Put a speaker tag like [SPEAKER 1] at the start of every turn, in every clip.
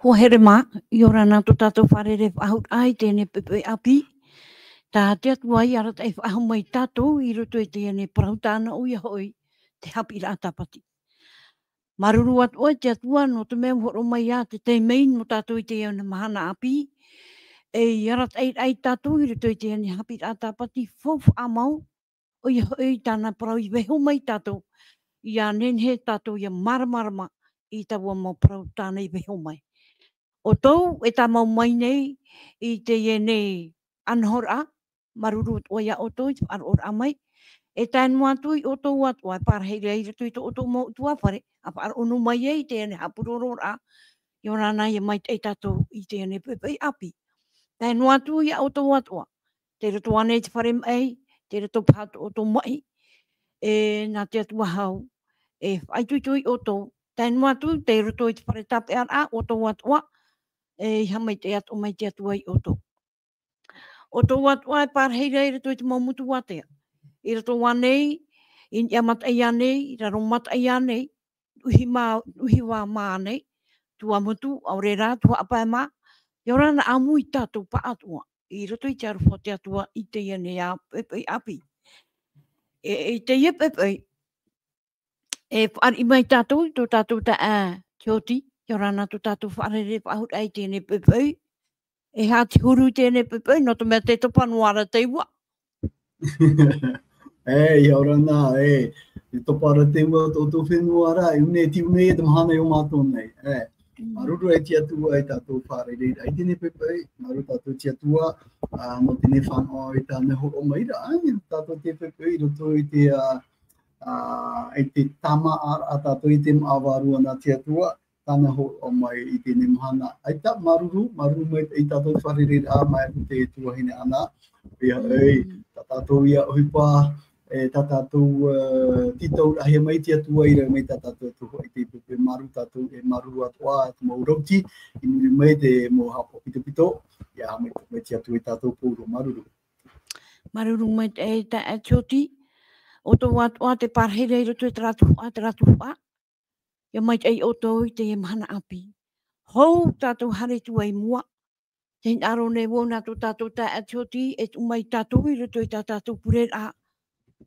[SPEAKER 1] Ho here mā, i ora nā tō tātou wharere whahut ai tēne pepe api. Tā te atua i arat e whahu mai tātou i roto e tēne prautana ui hoi te hapi rā tapati. Maruru atua te atua no te mea horo mai a te te mein mo tātou i tēne mahana api. E i arat ai tātou i roto i tēne hapi rā tapati fofu amau ui hoi tāna prau i wehu mai tātou. I a nenhe tātou i a maramarama i taua mau prautana i wehu mai. O tau e tā mau mai nei i te nei anhora, maruru o ia o tau i te anhora mai. E tānu atu i o tau atu ai pārheire i ratu i tō o tau mau tua whare. A pār onu mai e i te ane hapuroro a. I o rāna i mai te tātou i te ane pepe api. Tānu atu i o tau atu. Te rato ane te whare mai, te rato pātu o tau mai. E nā te atua hau. E whaitui o tau. Tānu atu te rato i te whare tape a o tau atu. E hamai te atu mai te atu ai o tō. O tō atu ai pārheira i rato i te maumutu watea. I rato wanei, i amat ai anei, i raro mat ai anei, uhi wā mā anei, tua mutu, aure rā, tua apai mā. I ora na amu i tātou pa atua. I rato i te aruwha te atua i te iane a pepe api. E te ia pepe, e whaari mai tātou, tō tātou ta a tioti, i ora nā tō tātou whaarere whahut ai tēne pepe. E hati huru tēne pepe, no te mea te topanuara te ua.
[SPEAKER 2] I ora nā, te topara te ua tō tō whenuara, i une ti une e te mahana i o mātou nei. Maruru ai ti atua i tātou whaarere ai tēne pepe, maru tātou ti atua, no tēne whanau i tāne horo maira, tātou te pepe i roto i te tama a tātou i te maawarua nā ti atua, tāna ho mai i tēne mahana. Ai tā maruru mai i tātou wharere a mai te tuahine ana. Pia tā tātou ia ohipa, tā tātou titau rahia mai te atua i rau mai tā tātou tuho i te pepe maru tātou e maruru atua te mau rauti, i muri mai te mo hapo pito, ia mai te atua i tātou pōro maruru.
[SPEAKER 1] Maruru mai te tā atioti, o tō atua te parhere i roto i te ratu wha. Ia mai te o tō i te mahana api. Hou tātou hare tu ai mua. Te aro nei wō nā tō tātou tā atioti e tu mai tātou i roto i tātou pure a.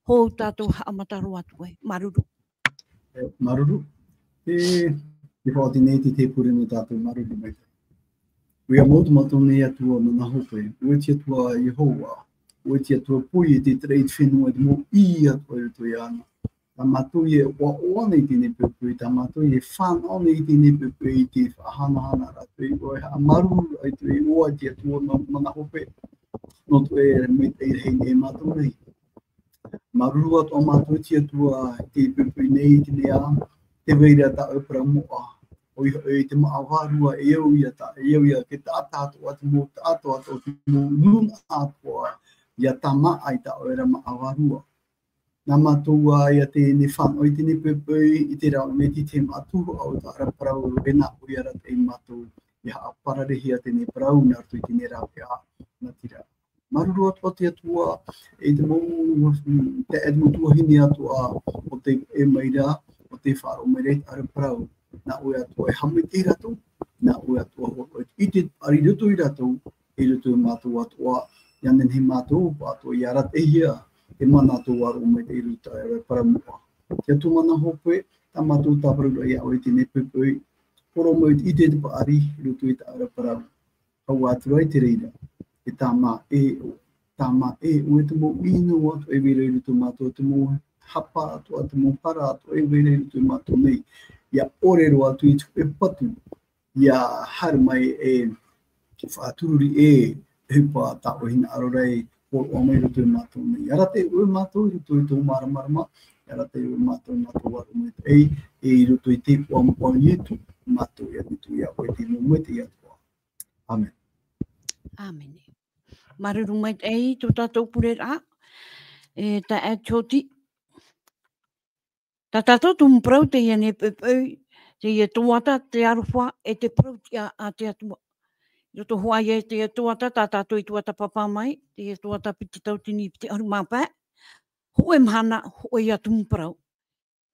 [SPEAKER 1] Hou tātou haamataro atu ai. Maruru.
[SPEAKER 2] Maruru. Te whaoti nei te pure no tātou maruru mai. Ua mautu matou nei atua mana hope. Ua ti atua Yehowa. Ua ti atua pui te treit whenua te mo i atua i roto i ana. Tā mātou e oa nei tēne pepe, tā mātou e whanau nei tēne pepe i te whahana rātou i oe a maru ai tu e oa te atua mana hope, no tu e mei te rei nei mātou nei. Maruru atua mātou te atua te pepe nei tēne a, te weira tā upra moa, o i te maawarua e au ia ke tā tātou atu mō tātou atu mō nuna atua, ia tā maa ai tā oera maawarua. Nā mātou ia tēne whanau i tēne pepe i te rau me te mātuhu au tā ara parau rena ui ara te mātou i haa pararehia tēne parau nā ratu i tēne rau e a nā tira. Maruru atua te atua e te mou te edmutua hini atua o te e maira o te wharo mere ara parau nā ui atua e hame te ratu, nā ui atua i te ari rutu i ratu i rutu mātou atua i anen he mātou atua i ara te hia te mana tō waro mai te iruta e paramua. Te atu mana hope, tā mātou tāparu i au i tēne pepe, poro mai i te paari i rutu i tā ara parau. Hau atu ai te reira, e tā mā e o e te mō ino atu e wera i rutu mātou, te mō hapa atu, te mō para atu e wera i rutu mātou nei. Ia orero atu i tu e patu, ia haru mai e whātururi e hipa tā o hina arorei, o mai rutu i mātou nei. Ara te ue mātou i rutu i tō maramarama, ara te ue mātou waru mai te i rutu i te wampa i etu, mātou i atu i au e te mo te i atua. Amen.
[SPEAKER 1] Amen. Maruru mai te tō tātou pure rā, tā e tōti. Tā tātou tō mprau te iane pepe, te ia tōata te aruwha e te prau a te atua. Roto hoa e te tuata, tā tātou i tuata papa mai, te tuata piti tautini piti aru māpā. Hoe mahana, hoe ia tumparau.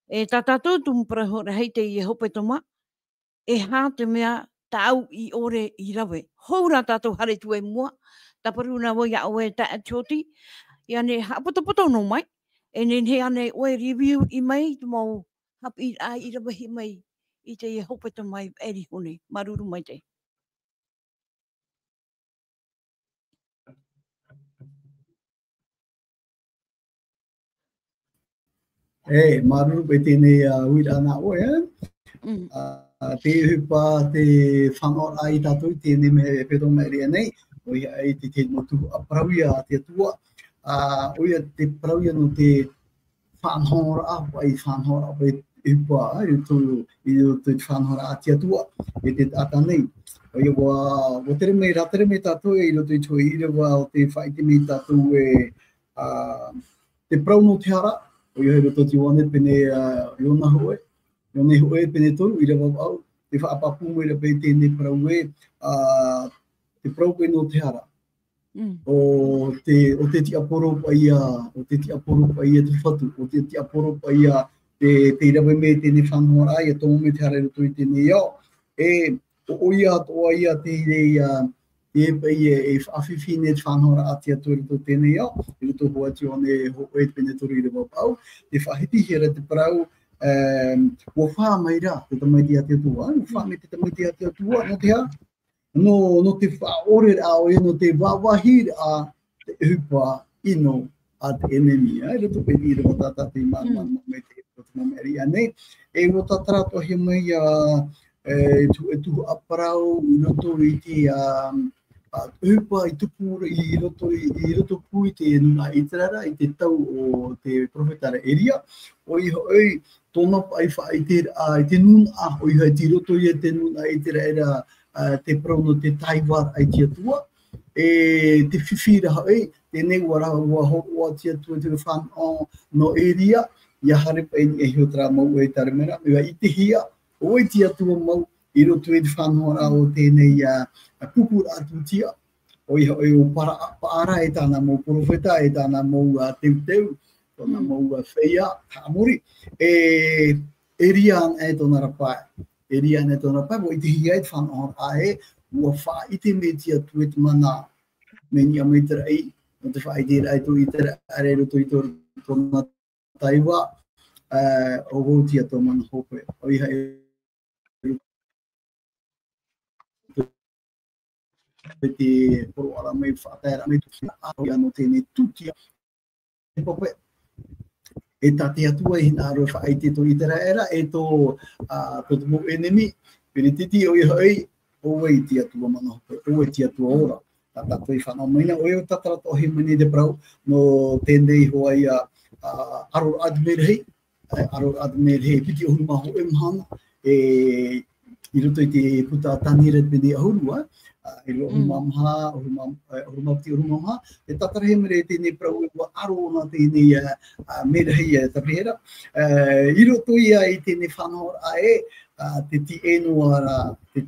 [SPEAKER 1] E tā tātou tumparau hei te i hope toma, e hā te mea tau I ore I rawe. Houra tātou hare tu e mua. Taparuna wo ia oe ta choti. Ia ne hapoto no mai. E ne he ane oe review I mai mo hapi I rawe hi mai. I te hopeta mai eri hone. Maruru mai te.
[SPEAKER 2] Maruru pe tēnei uira ana oe. Te hupa te whanora I tātou I tēnei me whetoma eri anei. Oia ai te motu aprauia te atua. Oia te aprauia no te whanhora apa I whanhora apa I hupa I te whanhora a te atua. E te tata nei. Oia wa tere mei ratere me tātou I roto I toi irawa o te whaite me tātou te prau no te hara. Oia hei roto te wane pene Iona hoe. Iona hoe pene toru I rawa au. Te whaapapu mo ira pei tēnei prau e. Te prau koe no te hara. O te ti aporo pa ia, o te ti aporo pa ia te whatu. O te ti aporo pa ia te rawe me tēnei whanhora ia tomo me te hara roto I tēnei au. O ia toa ia te rei e pei whawhiwhine te whanhora a te atua roto tēnei au. I roto hoa ti one ho e pene toru I rawa pau. Te whahiti hera te parau o wha mai ra te tamaiti a te atua. O wha me te tamaiti a te atua no te ha. No te whaore a o no te wawahi a te hupa ino a te enemi. Roto pe I rawa tata te mana me te mameri anei. E o tatara tohi mai tu aparau I roto I te hupa I tupu I roto pui te nuna itarara I te tau o te profetara eria. O iho oi tōna pai wha I te nuna o iho te roto I te nuna itara era te prono te taiwar ai te atua. E te whiwhira hoi, tēnei wara ua hoa te atua te whanau no eria. Ia hare pai ni e hiotra mau e tare mera. Mewa I te hia, o e te atua mau I roto e te whanhora o tēnei kukura atu tia. O iha o paara e tāna mau profeta, e tāna mau teuteu, tōna mau whea, tāmori. Eria e tōna rapai. Eria ne tōna pai, o I te hia e te whanau ae, ua wha I te me tia tu e te mana me ni a meitara ai, no te wha I te rai tu I te are roto I tōna taiwa, o hou tia tō mana hope. O iha te poro ara mai whaatera mai tu a no tēnei tutia. E tate atua I hina aro whaai te tō itara era e tō mo enemi. Pere titi o iha ei, o e te atua mana hope, o e te atua ora. Tata toi whanau maina, o e o tatara tohi mani te brau no tēnei hoa ia aro admerhei. Aro admerhei, piti ohuru maho e mahana. I roto I te puta tanira pene ahurua. I roto mamha, ohurumapti ohurumamha. E tatara he mere tēnei brau e wa aro na tēnei merhei e tapihera. I roto ia I tēnei whanau ae, te ti enuara, te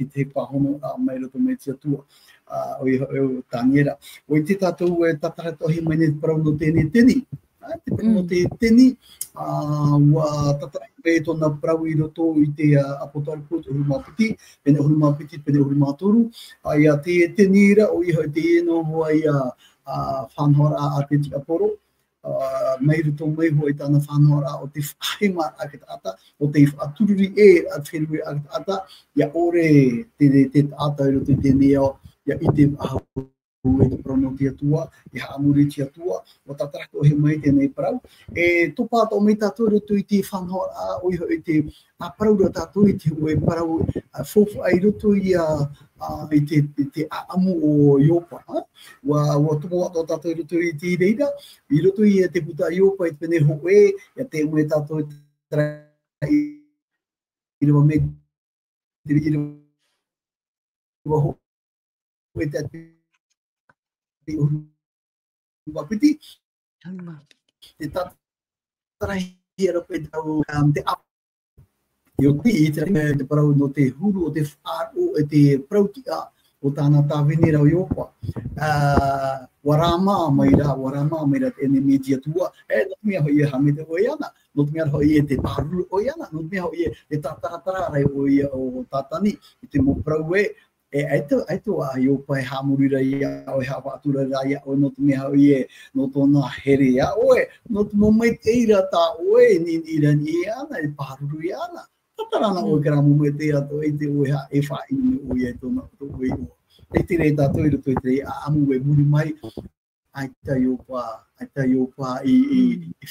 [SPEAKER 2] te pahono mai roto me te atua. O iho e tāniera. O I te tātou e tatara tohi mai brau no tēnei tēnei. Te pramo te teni, wa tatara pe tōna prau I roto I te apotarput Urumapiti, pene Urumapiti, pene Urumatoru. Ia te tenira o iho te eno hoa ia whanhora a te ti aporo. Mai roto mai hoa I tāna whanhora o te whahima a ke tata, o te whaatururi a te whenui a ke tata, ia ore te tata I roto I te neo, ia I te ahau. E te prono te atua, I haamuri te atua, o tatarako he mai tēnei parau. E topa tō mei tātou roto I te whanhora, o iho I te paraura tātou I te oe parau, fofu ai roto I te aamu o Iopa. Wa tumo ato tātou roto I te reira, I roto I te puta Iopa I te pene hoe, ia te moe tātou I trai I rewa me, I rewa hoe te Urumapiti, te tatara hira pe tau te ap. I o te parau no te huru o te whāro e te prautia o tāna tāwini rau iopa. Warama maira ene media tua, no mea hoi e hamete o iana, no mea hoi e te paru o iana, no mea hoi e tātātara rai o ia o tātani, i te moprau aito a iopa e hamurira ia o e hawatura rai o no mea hoi e no tōna here ia oe, no mo mai teira tā oe ni ira ni iana, e paru iana. Tatarana o kera mo mai te ato e te oe ha e whaini o ia tōna oe o. E te rei tātou i roto i te rei a amu e muri mai, ai tai opa i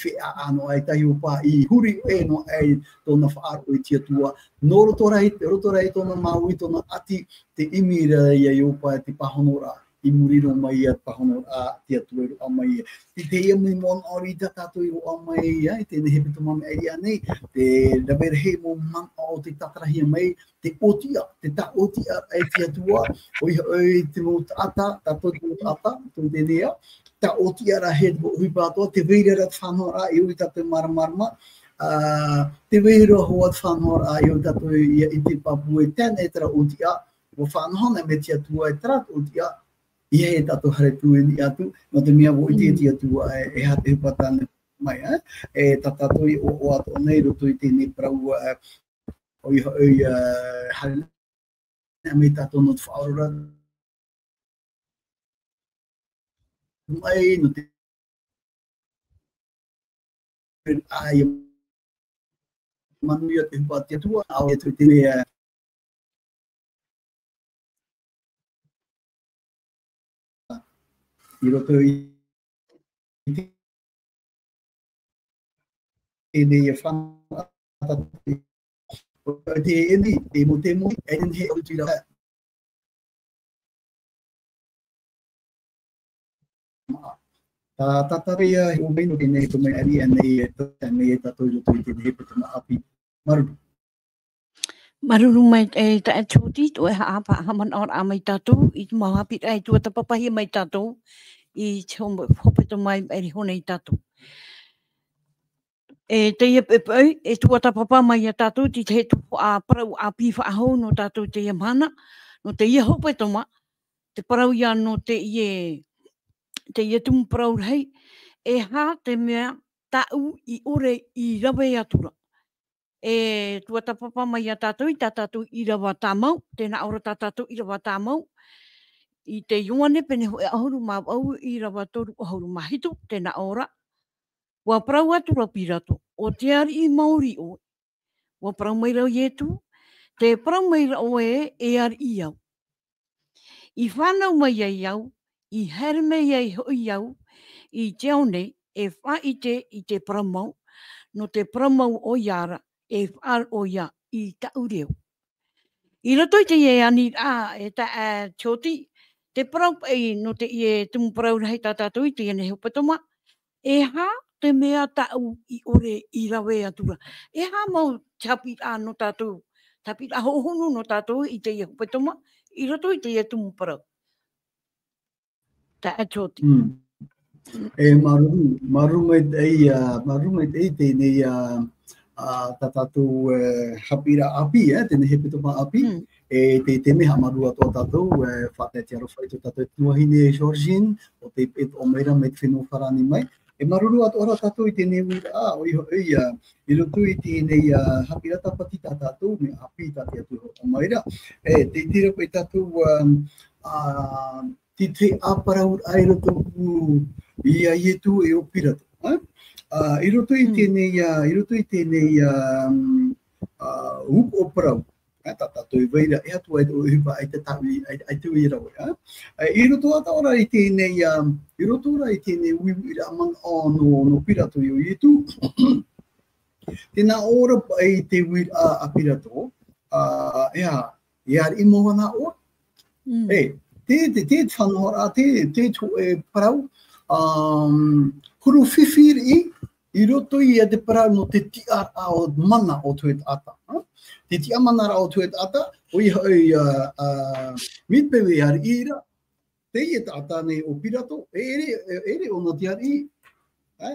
[SPEAKER 2] whea ano, ai tai opa i huri e no ai tōna whaaro i tia tua. No rotorai tōna maui, tōna ati te imira i opa te pahonora, i muriro mai a pahonora a tia tua i roa mai. Te ia mui mon ori ta tātou i roa mai, i te nehe pito mame ai anei, te rawere he mo man o te tatarahia mai, te otia, te ta otia ai tia tua, oi te mo ata, tātou te mo ata, tō te nea, ta otia ra he mo hui pātoa, te veira rat whanora i ui tātou maramarama, te veira hoa whanora i ui tātou i te papu e tēne tera otia, o whanhona me tia tua e tera otia, i he tātou hare tu ni atu, no te mea wo i tia tua e hate hupatane mai, e tātou i o ato nei roto i tēne prau oi hare me tātou no te whaorora mai, no te ai manuia te hupatia tua, au e te mea i roto i tēne i whanata te eni, te mo e he au tira tā tataria i o meino ke nei kumei ari anei e tōtane e tātou roto i tēne he putana api. Maruru.
[SPEAKER 1] Maruru mai e ta e tūti, tu e haapa haman or a mai tātou, i te mahapi ai tua ta papahi mai tātou, i te hopeto mai eri hone i tātou. E te ia pepeu, e tua ta papa mai a tātou, ti te tupu a parau a piwha ahau no tātou te ia mana, no te ia hopeto ma, te parau ia no te ia tumu parau rei, e ha te mea tau i ore i rawe atura. E tua ta papa mai a tātou, i tātou i rawa tāmau, tēnā ora tātou i rawa tāmau, i te ioane pene hoe ahuru mau au i rawa toru ahuru mahito, tēnā ora, wa parau atura pirato, o te ari i mauri o, wa parau mai rau ietu, te parau mai rau e ari i au. I whanau mai ai au, i herme ai hoi au, i te aone e whaite i te paramau, no te paramau o iara, e whaar o ia i taureo. I roto i te ie ani e ta tōti, te parau pai no te ie tumu parau rei tātātou i te ene hupatoma, e ha te mea tau i ore i rawe atura. E ha mau tapi no tātou, tapi a hohonu no tātou i te ie hupatoma, i roto i te ie tumu parau. Ta tōti.
[SPEAKER 2] E maru mai te tēnei tā tātou hapira api, tēnei he pitoma api, e te meha marua tō tātou, whātai te arowhai tō tātou tuahine Georgine, o te pet o meira me te whenua wharani mai. E maruru atu ora tātou i tēnei wira, i roto i tēnei hapira tapati tā tātou, me api tā te atu o meira. Te tira pai tātou, te aparau ai roto i a ietu e o pirato. I roto i tēnei hup o parau. Tātou i veira, e atu ai o hipa ai te tawi, ai te uira oi. I roto ata ora i tēnei uiwira man o no pirato i o ietu. Tēnā ora pai te uira a pirato, e ar i moana o. Te whanora, te parau, kuru whiwhiri i roto i te parau no te tia o mana o tuet ata. Te tia mana o tuet ata, oi mitpewe ar ira, te i e ata nei o pirato, ere o na tiari,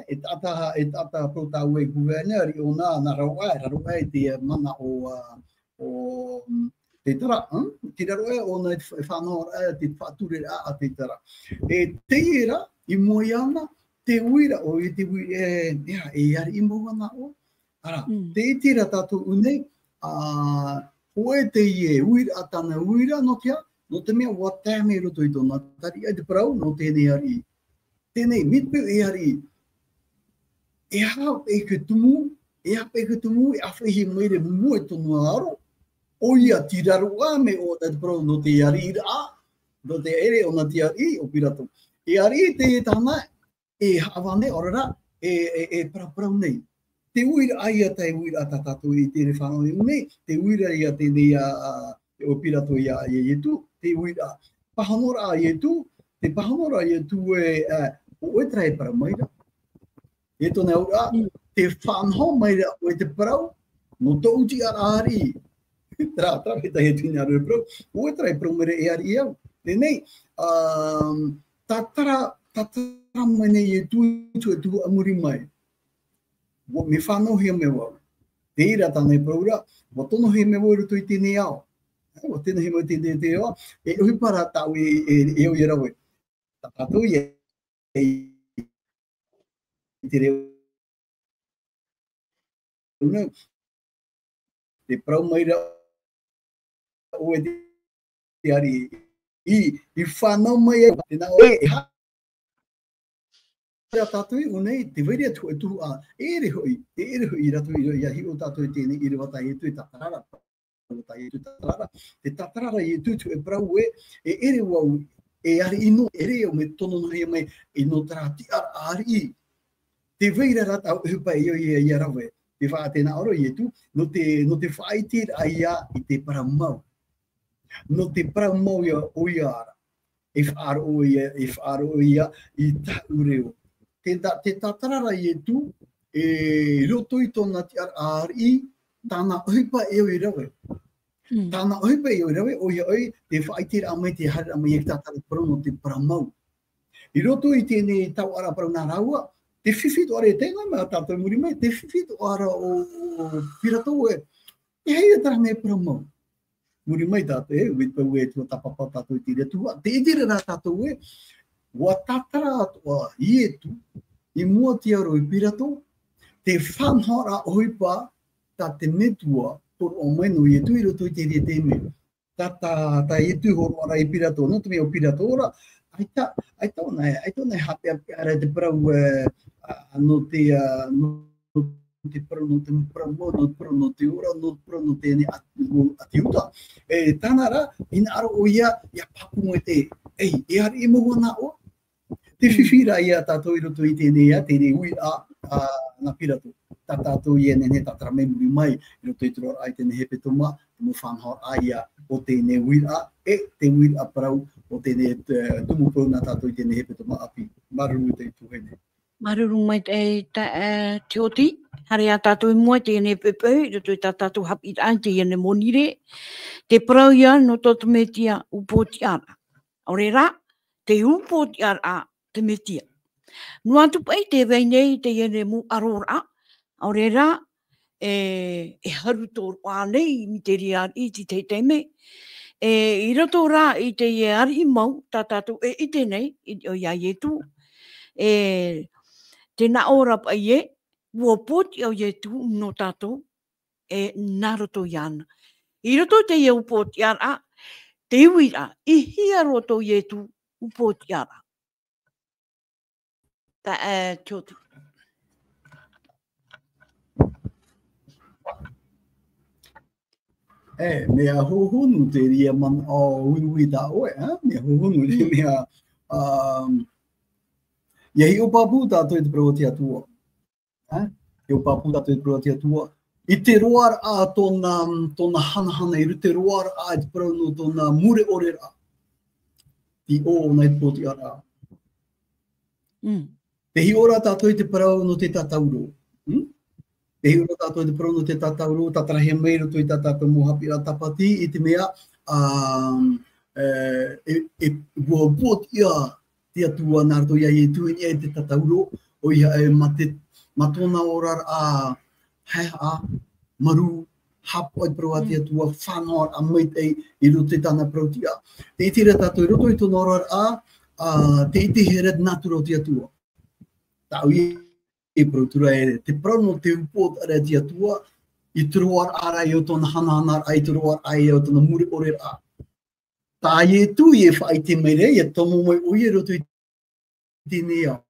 [SPEAKER 2] e tata protau e guverneri o na raroai te mana o te tara, te raro e o nei whanau te whature a te tara. E te era, I moiana, te uira o I te uira, e ari I moana o. Ara, te tira tātou unei, hoe te ie uira a tana uira no tia, no te mea wa tēme roto I tōna tari ai te parau, no tēnei ari. Tēnei mitpeu e ari, e hao e ke tumu, e awhihi meire mua tonu aro, o ia tiraro a me o te parau no te ari a, no te ere o na te ari o pirato. E ari te e tāna, e hawane orara, e paraparau nei. Te uira aia te uira a tātou I tere whanau I unei, te uira ia tēnei o pirato ia e tu, te uira pahanora a e tu, te pahanora e tu o tra e para maira. E tōna ura, te whanau maira o te parau, no tōuti ari. Tra he tahi tūne aru parau, o tra e parau maira e ari au. Tēnei, tatara mene e tu amuri mai. Me whanau hea me wau. Te ira tāna e paraura, wa tono hea me wau ruto I tēnei au. Wa tēnei hea me tēnei te au. E uhi para tau e o I rawe. Tātou I te reo. Te parau maira o e te ari. I whanau mai e tēnā o e ha. Tātou unei te veri atu e tuhu a e re hoi I ratu I ahi o tātou tēnei I rewa tai e tui tatarara. Te tatarara I tutu e parau e ere wau e ari ino e re o me tono no hea mai I no tarati ari. Te veira rata au hupa I o I arawe. Te wha tēnā oro I tu, no te whaitir a ia I te paramau. No te paramau ia o ia ara. E whaaro ia I ta ureo. Te tatarara I tu, e roto I tōna te ari, tāna hupa e o I rawe. Tāna hupa e o I rawe, o ia oi, te whaitir a mai te hara mai e tātara parau no te paramau. I roto I tēnei tau ara parau nā raua, te whiwhito ara e tēnā mea tātou muri mai, te whiwhito ara o piratou e, te hei e tara me paramau. Muri mai tātou e, wetpau e tua tapapa tātou I tira tua, te itira rā tātou e, wa tatara atua I e tu, I mua te aro I piratou, te whanhara oipa tā te metua por o maino I e tu I roto I te rea te me. Tā I tu horo ara I piratou, no te mea o piratou ora, ai tōna hape ara te parau no te parau no te parau no parau no te ora no parau no te ati uta. Tāna ra, ina aro o ia paku mo te, e hari e moana o. Te whiwhira ia tātou I roto I tēnei ui na piratou. Tā tātou I nene tātara me muri mai, I roto I toro ai tēnei hepe toma, te mo whanhau aia o tēnei ui te ui parau o tēnei tumu parau nā tātou I tēnei hepe toma api. Maruru te tuhene.
[SPEAKER 1] Maruru mai te oti, hare a tātou I mua tēnei pepeu, I roto I tā tātou hapi ai tēnei monire, te parau ia no tōtu metia upoti ara. Ore rā, te upoti ara te metia. No atu pai te weinei te iene mu arora, ore rā, e haru tōru ānei mi te ria I ti te teime. I roto rā I te ie ari mau, tā tātou I tēnei, o ia I tu. Te na ora pai e, ua poti au I tu no tātou, nā roto I ana. I roto te ie upoti ara, te uira, I hia roto I tu upoti ara. Tā tōtu.
[SPEAKER 2] Mea hohonu te ria man o ui tā oe, mea hohonu te mea Iahi o papu tātou I te parau te atua. I o papu tātou I te parau te atua. I te roar a tōna hanahana, I te roar a I te parau no tōna mure ore rā. Ti o nei poti ara. Te hi ora tātou I te parau no te tatauro. Te hi ora tātou I te parau no te tatauro, tatara he mai roto I tātou mohapi rā tapati, I te mea ua poti a te atua nā rato ia I tuini e te tatauro, o ia ma tōna ora a hea a maru hapo i pro atia tua whanor a mait ei I roto I tana protia. Te itira tātou I roto I tono ora te iti heret naturo tia tua. Tau I protura e te prono te upot ara tia tua I turuar ara I o tona hanahanar ai turuar ai o tona muri ore a. Tā e tu I e whai te mere e tomo mai oi e roto I tine au.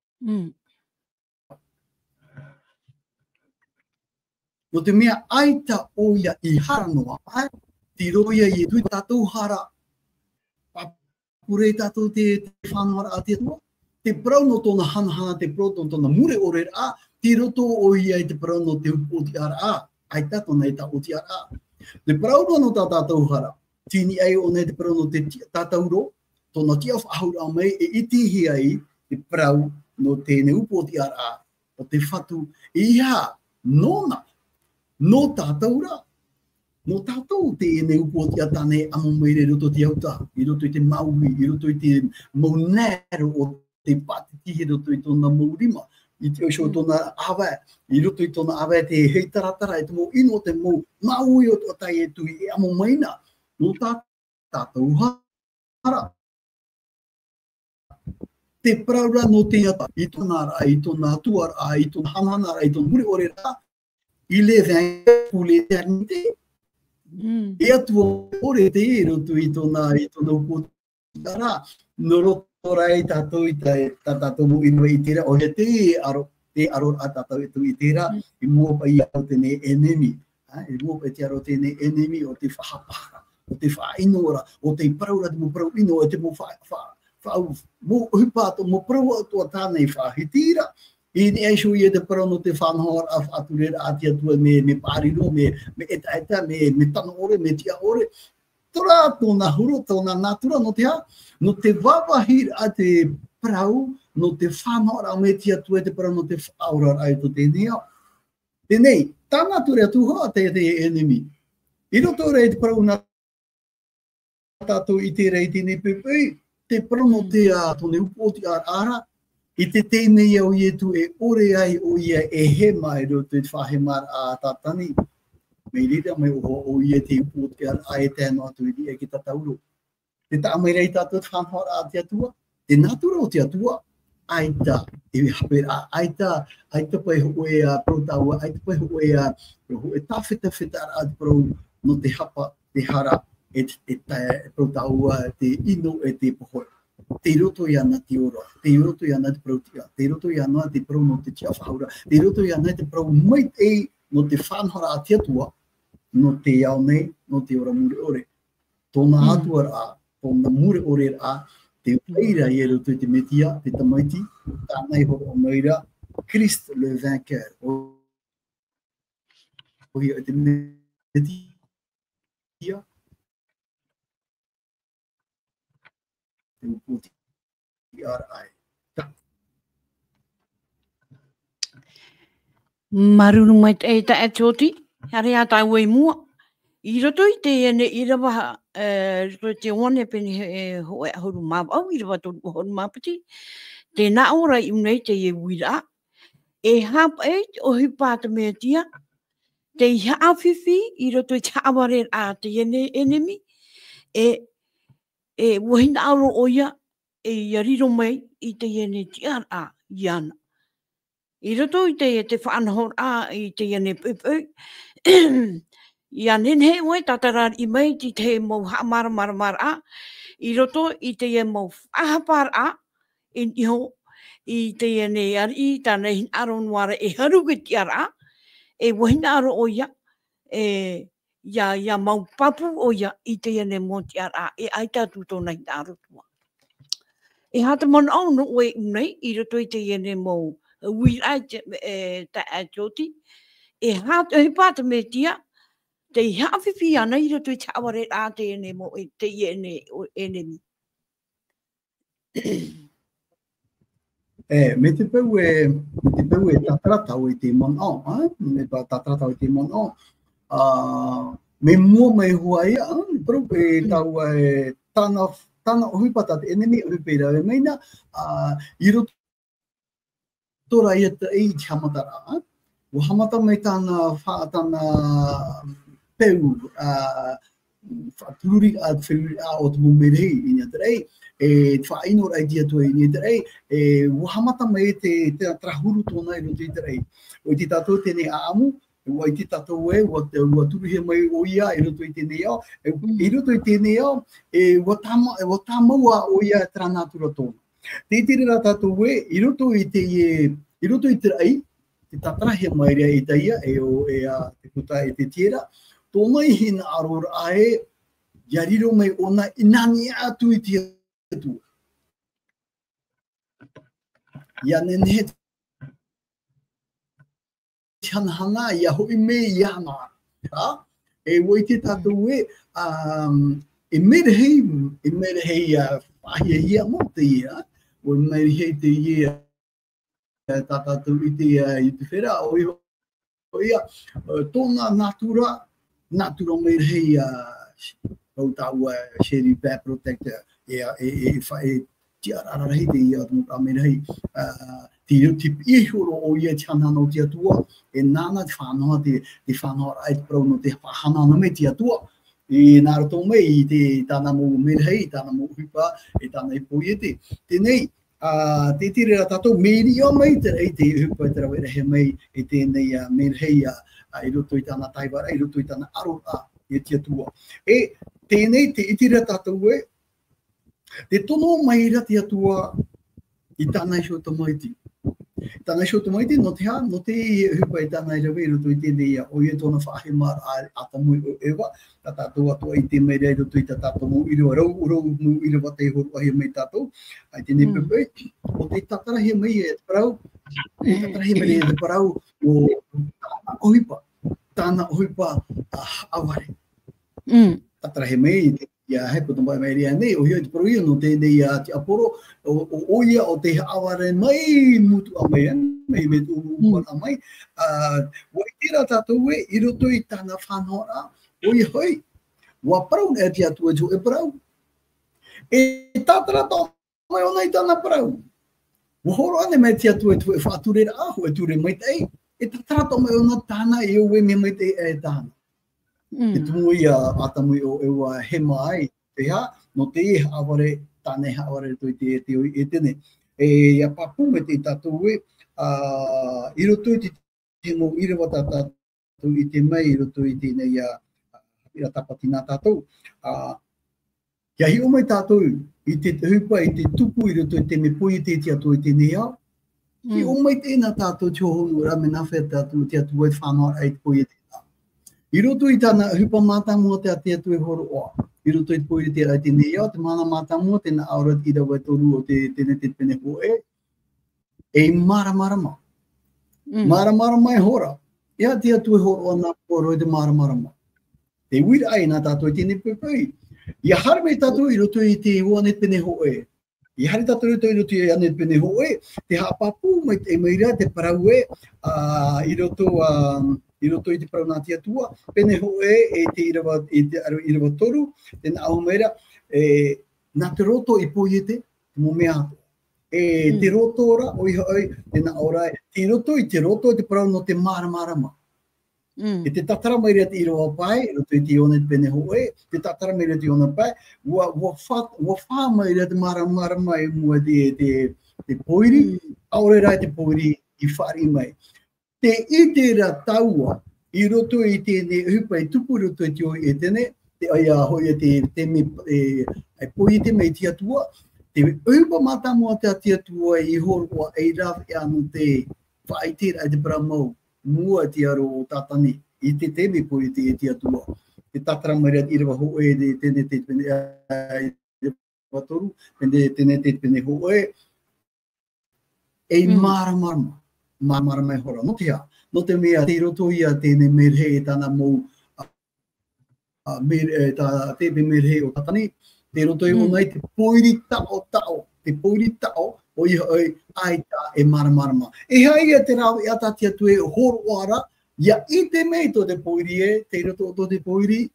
[SPEAKER 2] No te mea aita oia I hara noa, ti roia I tui tātou hara, papure tātou te whanwara a te tua, te prau no tōna hanahana, te prau no tōna mure ore a, ti roto oia I te prau no te upoti ara a, aita tōna I ta oti ara a. Te prau no tā tātou hara, tini ai o nei te prau no te tātou ro, tōna tia whahura mai e itihi ai te prau no tēne upoti ara a, o te whatu ia nona. No tātou ra. No tātou te ene upoti a tane amo meire roto te auta, I roto I te maui, I roto I te maunero o te patiti, I roto I tōna maurima, I te oisho tōna awa, I roto I tōna awa te heitaratara, I te mo ino te mo maui o tai e tui e amo maina. No tātou hara. Te praura no te ata, I tōna ara, I tōna atuara, I tōna hananara, I tōna muri ore ra, I le veng pour l'éternité. E atua ore te e roto I tōna upotara, no roto rai tātou I tātou mo ino I tera, o he te aro a tātou e tu I tera, I mua pa I au tēne enemi. I mua pa te aro tēne enemi o te whahapara, o te whainora, o te praura te mo prau ino, o te mo mo hupāto, mo prau atua tānei whahitira, I ni aisho I te parau no te whanahor a whaturera a tia tua me pāriro, me eta, me tano ore, me tia ore. Tora tōna huro, tōna natura no te ha, no te wawahir a te parau, no te whanahor a me tia tua te parau no te whaura ai to tēnei au. Tēnei, tā natura tuha a te enemi. I roto rei te parau na tātou I te rei tēnei pepei, te parau no te tōne upoti ara, I te tēnei au I tu e ore ai o ia e he mai roto I te whahemar a tātani. Mei rira mai o ia te upoti a e tēnā atu I ria ki tatauro. Te tā mai rei tātou whanhor a te atua, te natura o te atua, aita, e hapera, aita pai hoe a protaua, aita pai hoe a tawheta a te pro no te hapa, te hara, e protaua, te ino e te pohoi. Te roto I ana te ora, te roto I ana te protia, te roto I ana te pro no te tia whaura, te roto I ana te pro mait e no te whanhora a te atua, no te iau nei, no te ora mure ore. Tōna atua ra, tōna mure ore ra, te meira I roto I te metia, te tamaiti, tānei horo o meira, Christ le vainqueur. O ia te metia, te upoti ara ai.
[SPEAKER 1] Maruru mai te e ta e tōti, hare a tai wei mua. I roto I te ene I rawa te one peni hoe ahuru māpau, I rawa tōru ahuru māpati. Te nā ora I unei te e wira. E hapa e o hipata mea tia. Te iha awhiwhi I roto I te aware a te enemi. E wahina aro oia e yariro mai I te ene tiara a iana. I roto I te whanahor a I te ene pepeu. Ia nenhe oe tatarar I mai ti te mau hamara a. I roto I te e mau whahapar a. I te ene ari tāna hin aro nuara e haruke tiara a. E wahina aro oia. Ia mau papu oia I te ene mo tiara a. E aita tūtona hin aro tua. E hata mana au no oe unei. I roto I te ene mau wirai ta atoti. E hata hipata me tia. Te hawhiwhi ana I roto I te aware a te ene mo te enemi.
[SPEAKER 2] Me te peu e tatratau I te monao, me tatratau I te monao. Me mua mai hua ia, pero e tau e tana ohipata te enemi ohipeira e meina, I roto tora ia te ei te hamatara. O hamata mai tana peu fatururi a feu a o tu merei ina trei fa ino ai dia tu ina trei wahamata mai te trahuru tona ino te trei o te tato te ne amu o te tato o tu he mai o ia ino tu te ne ino tu te ne o tama o ia tra natura tona te tira ra tato ino tu te ai te tatara he mai rea i taia o a te puta te tira tōna i hina arora ae, yariro mai ona inani atu i te atu. Ia nene te hanahana, ia hoi me i ana. E woi te tatu e merehei whahia hia mo te ia, o merehei te ia tatatu i te whera, o ia tōna natura merehei o taua Sherry Bear Protector e tiararahi te ia a merehei te ihoro o ia te hanana o te atua e nana te whanoa te whanoa ai te prau no te hanana me te atua e nāra tō mei i te tāna mō merehei, tāna mō hupa e tāna i poiete tenei te tire ra tātou meri o mai te rei te hupa e te rawera he mei e tēnei merehei i roto i tāna taiwara, i roto i tāna aroa e te atua. E tēnei te itira tātou te tono mai ra te atua i tāna i shota maiti. Tāna i shota maiti no te hupa i tāna i rawe i roto i tēnei o ia tōna whahe mara a tamui o ewa, ta tātou atua i te mea i roto i ta tātou mō iro rau mō iro wa te horo ahi mei tātou, ai tēnei pepe, o te tatarahi mei e te parau, tatarahi mei e te parau o tāna ohipa aware. Tatarahi mei ia he ko tomai mai ria nei o hio te proia no tēnei te aporo o ia o te aware mai mutu a mai me tu a mai o tira tātou i roto i tāna whanora o ia hoi wa parau e te atua jo e parau e tātara tō mai o nei tāna parau o horo ane mai te atua e whāturera aho e ture mai tei e tātara tō mai o na tāna e o e me mai tei e tāna. E tumu ia atamui o ewa he mai te ha, no te e haware, tāne haware to i te oi e tene. E ia papu me te tātou i roto i te mō irawa tātou i te mai, i roto i te nei ira tapati nā tātou. Ia hi o mai tātou i te hupa, i te tupu i roto i te me poi te atua i te nei au. Hi o mai tēnā tātou te hohonu rame nawhea tātou te atua i whanau ai te poi te I roto i tāna hupa mātamua te ate atu e horo oa. I roto i te poiri te rai te nei au, te mana mātamua, tēnā aura i rawa e toru o tēne te pene ho e maramarama. Maramarama e hora. Ia te atu e horo oa nā poro e te maramarama. Te wira ai nā tātou i tēne pepei. Ia harme tātou i roto i te hua ne pene ho e. I hari tātou i roto i ane pene ho e. Te hapapu mai te meira te parau e i roto i te parau nā te atua, pene ho e te irawa toru, tēnā aho meira, nā te roto i poiete, te mō mea ato. Te roto ora, oi hoi, tēnā ora e, te roto i te parau no te maramarama. E te tatara mai rea te irawa pai, roto i te one pene ho e, te tatara mai rea te ona pai, wa wha mai rea te maramarama e mua te poiri, aore rai te poiri i whari mai. Te itera taua i roto i tēne hupa i tupu roto i te oi e tēne, te aia hoi te me poi te mei te atua, te hupa mātamua te atua i horoa e rawe anu te whaitera i te paramau, mua te aro o tātani, i te me poi te atua. Te tatara mai rea i rawa ho e tēne te pene watoru, tēne te pene ho e maramarama. Māmara mai hora, no te ha. No te mea, te roto ia tēne merhe e tāna mō te merhe o tātani, te roto i onai te poiri tao, te poiri tao, o iha oi aita e maramarama. E hai ia te rau i atati atu e horo ara, ia i te mei to te poiri e, te roto o te poiri,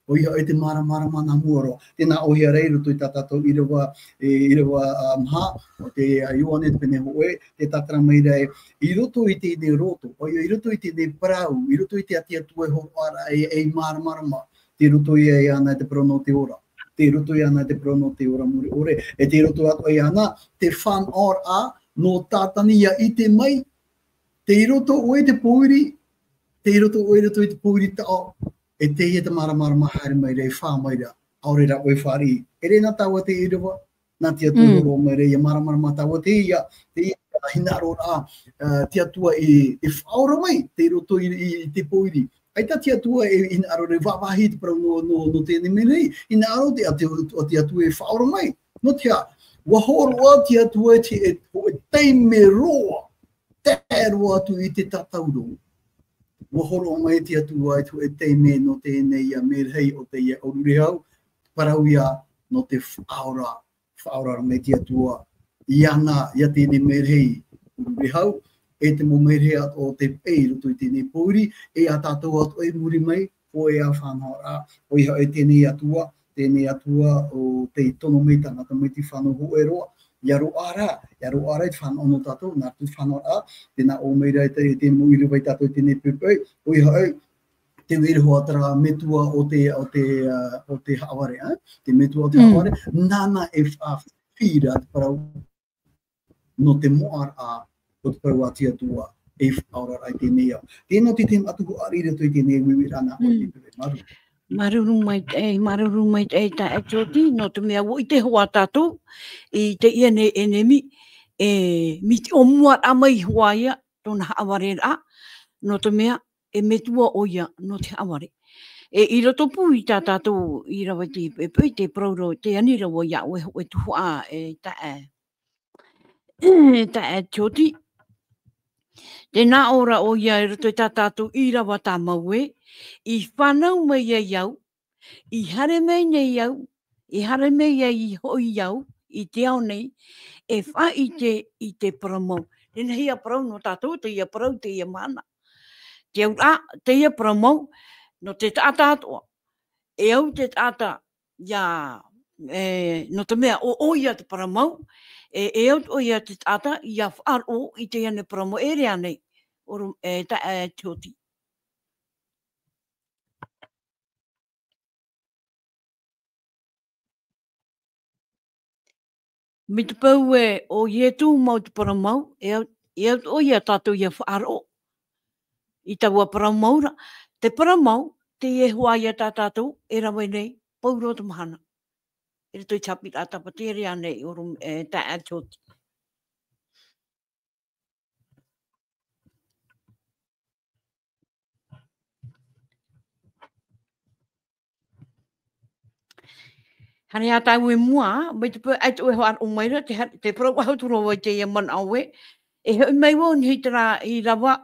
[SPEAKER 2] O ia e te mara mana muaro. Tēnā o hea reiru tui tātātou i rewa mha, o te ione te pene hoe, te tātara mai rei, i roto i te ne roto, o i roto i te ne parau, i roto i te atia tue ho ara e mara marama, te roto i e ana te prono te ora. Te roto i ana te prono te ora muri ore, e te roto atu i ana, te whan or a, no tātania i te mai, te roto o e te poiri, te roto o e te poiri tao, e te ia te mara haere mai rei whā mai rea, aore ra oi whari. E re nā taua te iriwa, nā tia tūhoro mai rei, ia mara taua te ia hina aro rā, tia tua e whaora mai, te roto i te poiri. Ai ta tia tua e hina aro rei, wawahi te parau no tēne me rei, hina aro te tia tua e whaora mai. No tia, wahoroa tia tua e teime roa, te roa atu i te tatauro. Wahoro mai te atua ai tu e te me no tēnei a merhei o te ia orure hau, parau ia no te whaora mai te atua i ana ia tēnei merhei orure hau, e te mo merhei o te pei roto i tēnei pouri, e a tātou atu e muri mai, o e a whanau rā, o iha e tēnei atua o te tono mei tangata mai te whanau ho e roa, ia ro ara i te whanau no tātou, nā tu whanau a, tēnā o mei rai te mo iri vai tātou tēnei pepei, o iha e, te wiri hoa tara metua o te haware, te metua o te haware, nana e whira te parau no te moar a o te parau atia tua e whaora rai tēnei au. Tēnā te tem atu ko arira tui tēnei wiwirana o te pepe maru.
[SPEAKER 1] Maruru mai te ta e toti, no te mea wo i te hoa tātou, i te iene enemi, mi te o mua a mai hoa ia, tōna haware rā, no te mea e metua o ia no te haware. I roto pū i tā tātou i rawa te pepe, te prauro, te anira wo ia, o e tuhua ta e toti. Tēnā ora o ia i roto i tā tātou i rawa tā maue, i whanau mai ia iau, i hare mei nei iau, i hare mei i hoi iau, i te ao nei, e wha i te paramau. Tēnā hia parau no tātou, te ia parau, te ia mana. Te au rā, te ia paramau, no te tātā atoa. E au te tātā, ia, no te mea, o ia te paramau, e au o ia te tātā, ia wharo i te iane paramau, e rea nei, ta e tōti. Mi te pau o ietu mau te paramau, e au o ia tātou ia wharo. I taua paramaura, te paramau, te e hua ia tā tātou, e rawe nei, pauro te mahana. E toi chapi a tapate rea nei, orum ta a tōti. Hane a tau e mua, mai te pau atu e hoa o maira, te parau ahauturo wai te ia man aue, e hoi mai wau ni i rawa,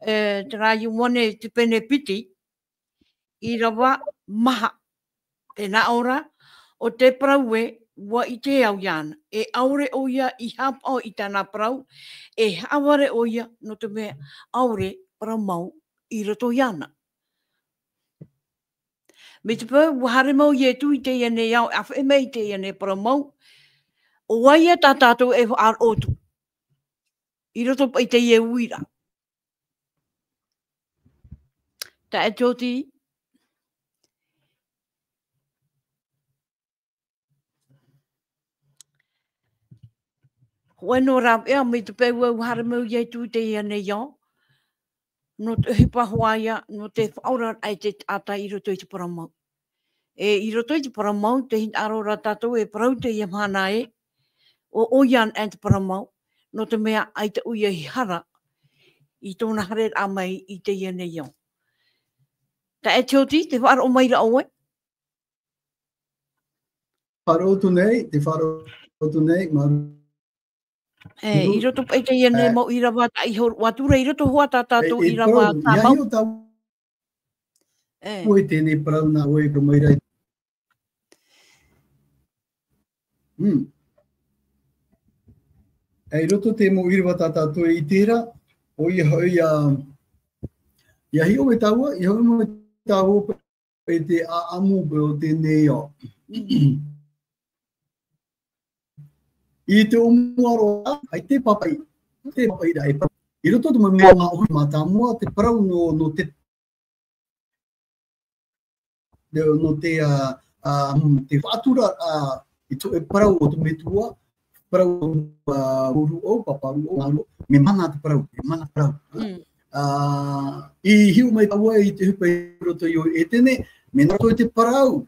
[SPEAKER 1] te rā i wane te pene piti, i rawa maha. Tēnā ora, o te parau wa i te au iana, e aure o ia i hapa i tāna parau, e haware o ia no te mea aure paramau i roto iana. Me te pau, wahare mau i e tu i te iane iau, a whae mei te iane paramau, o waia tā tātou e ar otu. I roto i te ie uira. Tā e tōti. Wano rā ea, me te pau wahare mau i e tu i te iane iau, no te hipa hoaia, no te whaura ai te ata i roto i te paramau. I roto i te paramau, te hin arora tātou e parau te ia mana o oian e te paramau, no te mea ai te uia hi hara, i tōna hare a mai i te ia nei iau. Ta e tōti, te whara o maira oe?
[SPEAKER 2] Whara otu nei, te whara otu nei, maru.
[SPEAKER 1] I roto pai te ia nei mau i rawa ta i watura, i roto hoa tā tātou i rawa tā mau.
[SPEAKER 2] Ia hio tau. Oi tēnei parau nā oe ka maira. Ei roto te mo iriwa tā tātou i tērā, o ia hoi ia hio me taua, i hoi me taua e te amu o te neo. I te umuaro ai te papai da e i roto te mea ngā hui mata mua te parau no te whātura i to e parau o te metua parau uru o paparu o aro me mana te parau I hiu mai taua I te hupa I roto I o e tene me nā toi te parau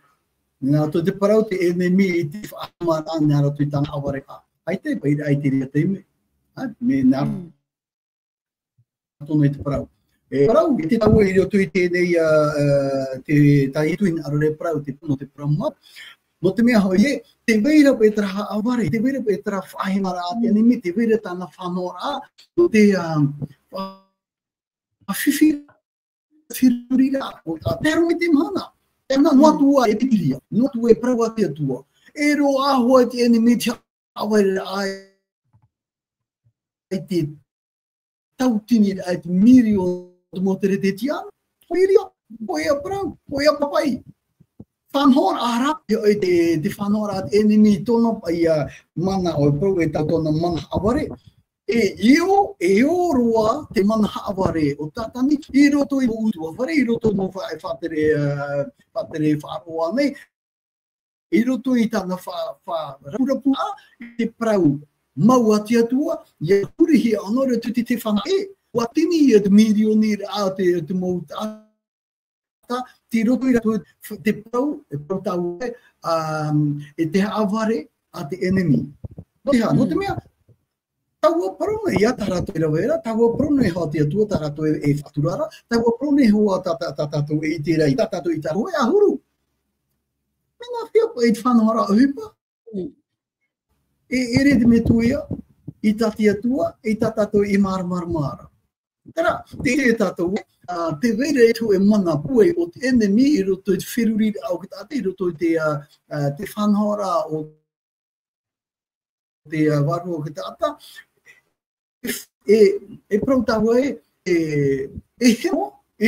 [SPEAKER 2] te enemi I te whaamara nā rato I tana aware ai te pai ai te rea teime me nā tono I te parau parau I te taua I roto I tēnei te taituin arore parau te pono te parau map no te mea hoi te veira pe tara aware te veira pe tara whahimara a te enemi te veira tana whanora no te whiwhirira o ta te arongi te mana tēnā noatua e piria noatua e parau a te atua e ro ahua te enemi te aware ai te tautini ai te miri o te motere te tiana hoiria hoia parau hoia papai whanhora ara te whanhora te enemi tono pai mana o parau e tona mana aware e o roa te mana aware o tatani I roto I utua whare I roto mo whatere wharoa nei I roto I tana whapurapu te parau mau ati atua ia kurihi anore tu te whana watini e te milioni a te mau ti roto I rato te parau e parau tau e te aware a te enemi no te mea taua parona ia tarato I rawera, taua parona e hao te atua tarato e whaturara, taua parona e hoa tatato e te rei, tatato I taro e ahuru. Mena whiapa e te whanahara ahupa. E ere te me tuia, I tati atua, e tatato I mara. Tera, te ere tatou, te veira e tu e mana pue o te enemi I roto I te whiruri au ki tate, I roto I te whanahara o te waru o ki tata, e prautawa e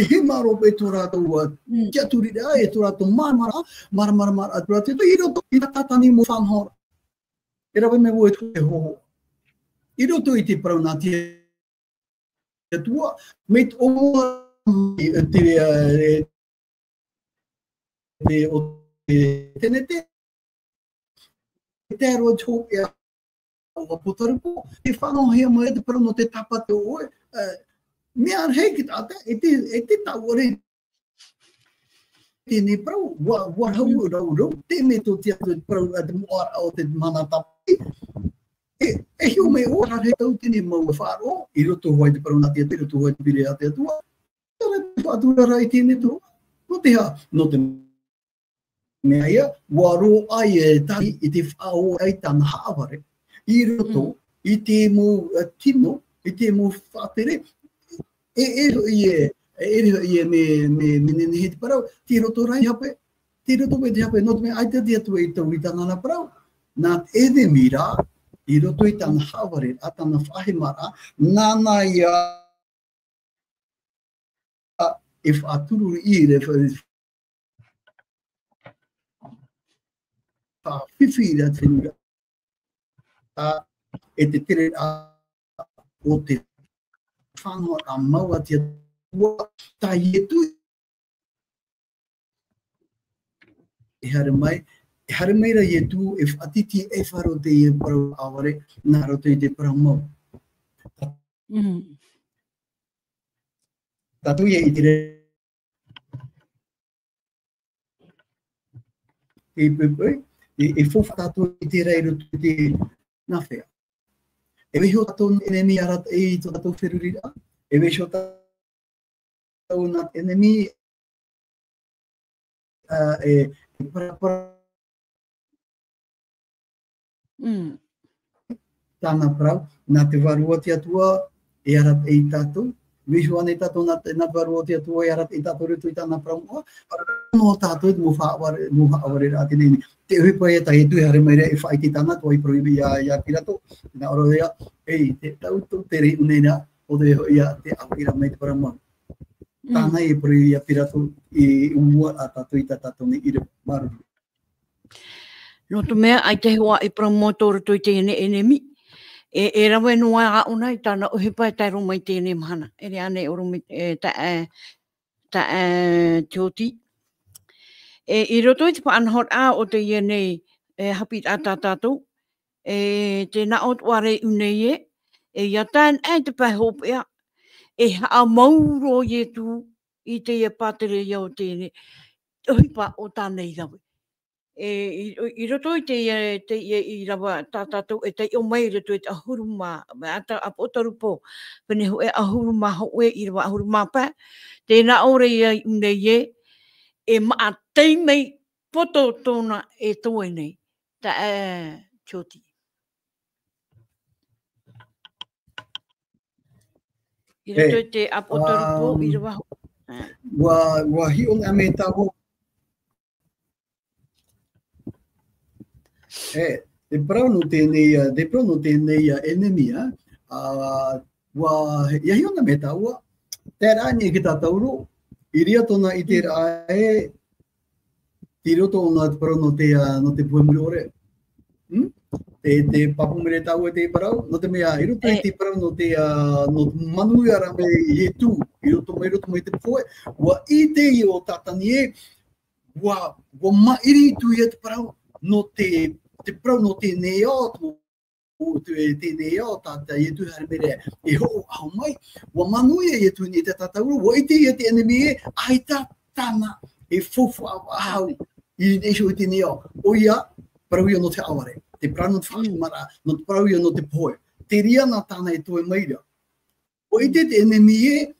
[SPEAKER 2] he maro pe tō rātou kia turira e tō rātou mara atu rātou I roto I tatani mo whanhora e rawe me woe tu e hoho I roto I te parau nā te tua me te omoa te tenete te aroa tōpea o potarupo te whanau hea mai te parau no te tapa te oe mea rei ki tata e te tauare tēnei parau warau rau te me tō te atu parau te moara o te mana tapi e hiu me o rei tau tēnei mau e wharo I roto hoi te parau nā te atu I roto hoi te pire a te atua tēnei te whātura rai tēnei tō no te ha no te mea ia waro ai e tahi I te whao ai tāna haaware I roto, I te mo tino, I te mo whatere, me nenehe te parau, te roto rai hape, te roto me te hape, no te me aita te atu I tau I tāna parau, nā enemi rā, I roto I tāna haware, a tāna whahemara, nāna ia e whāturu I re whawhiwhira tēnura. E te tere o te whanua a maua te atua tai e tui. E hare mai ra I e tu e whatiti e wharo te I e parau aware nā roto I te parau mau. Tatu ia I te re e pepe e whowhatatua I te rei roto te nā whea. E weho tatou enemi arat e I tō tatou whirurira. E weho tatou nā enemi e parapara. Tāna parau, nā te warua te atua e arat e I tatou. Weho ane tatou nā warua te atua e arat e tatou reto I tāna parau mua. No tātou mo whaaware rā te nene. Te uhipa e tahi tui hare mai rea e whaiti tāna tō I proibi ia pirato. Nā oro ea, te tautou te rei unei rā o te ia te awira mai te paramau. Tāna e pere ia pirato e ua a tato i tatato ni ira maruru.
[SPEAKER 1] No tu mea, ai te hoa i promotor tui te ene mi. E rawe noa a una i tāna uhipa e tai roma i tēne mahana. E rea ne orumi ta tioti. I roto i te pa anhot a o te ia nei hapit a tātātou. Te na ot ware unei e ia tān te pai hope ea. E a mauro i tu i te ia pātere iau tēne. Uhipa o tānei rawe. I roto i te i rawa tātātou e te o mai roto i te ahuruma, ata apotarupo, pene ho e ahuruma ho e i rawa ahuruma pā. Tēnā ore i unei e maa teimei poto tōna e toi nei, ta tioti. I roto i te apotarupo i rawa.
[SPEAKER 2] Wa hi on ame tāho. Te prauno tēnei enemia, wa iahi ona me tāua, te rāni ki tā tauro, i ria tōna i te rāe, ti roto ona te prauno no te puemuri ore. Te papumere tāua te parau, no te mea, i roto i te prauno no manui ara me i tū, i roto mai te poe, wa i te i o tātani e, wa mairi tu i te parau, no te prau no tēnei o, tēnei o tāta i tu harimere e ho au mai, wa manui e tu ni te tātauru, wa i te i te enemi e, ai tā tāna e fofu au i neisho i tēnei o ia, prau ia no te aware, te prau no te whakamara, no te prau ia no te poe, te ria nā tāna e toi maira. O i te enemi e,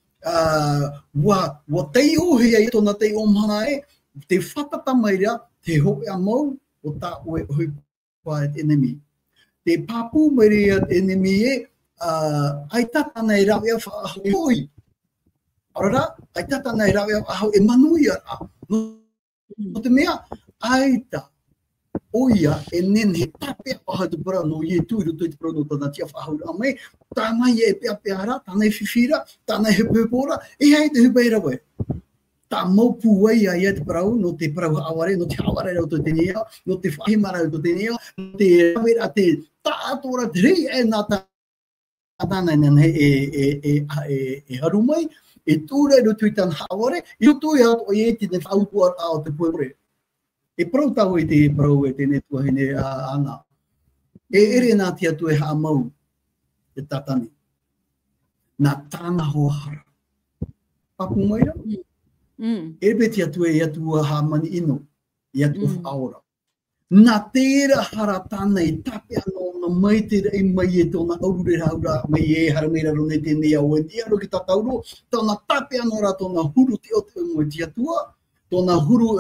[SPEAKER 2] wa tei o hea i tōna tei o mana e, te whakata maira, te hope a mau, o tā oi pa e enemi. Te papu maria enemi e, ai tatana e rawe a whaahau e hoi. Arara, ai tatana e rawe a whaahau e manui ara. No te mea, ai ta oia e nen he tape a whahau te para no i e tūru tui te para no tana tia whaahau a mai, tāna i e pea ara, tāna e whiwhira, tāna e hepepora, e hei te hupa e rawe. Tā mau puai ai te parau, no te parau aware, no te aware rau to tēnei au, no te whahimara rau to tēnei au, no te rawera te tātora te rei e nā tāna e haru mai, e tūra rau tui tāna aware, i roto i ato i e tēne whautua ao te puere. E parau tau i te parau e tēne tuahine ana. E ere nā tia tu e haa mau, e tatani. Nā tāna hoahara. Papu maira? Ebe te atu e atua ha mani ino, i atu whaora. Nā tēra hara tāna i tape anō na mai te rei mai e tōna aurure haura mai e harameira rone tēnei au e niaro ki tā tauro, tōna tape anō ra tōna huru te o te mo te atua, tōna huru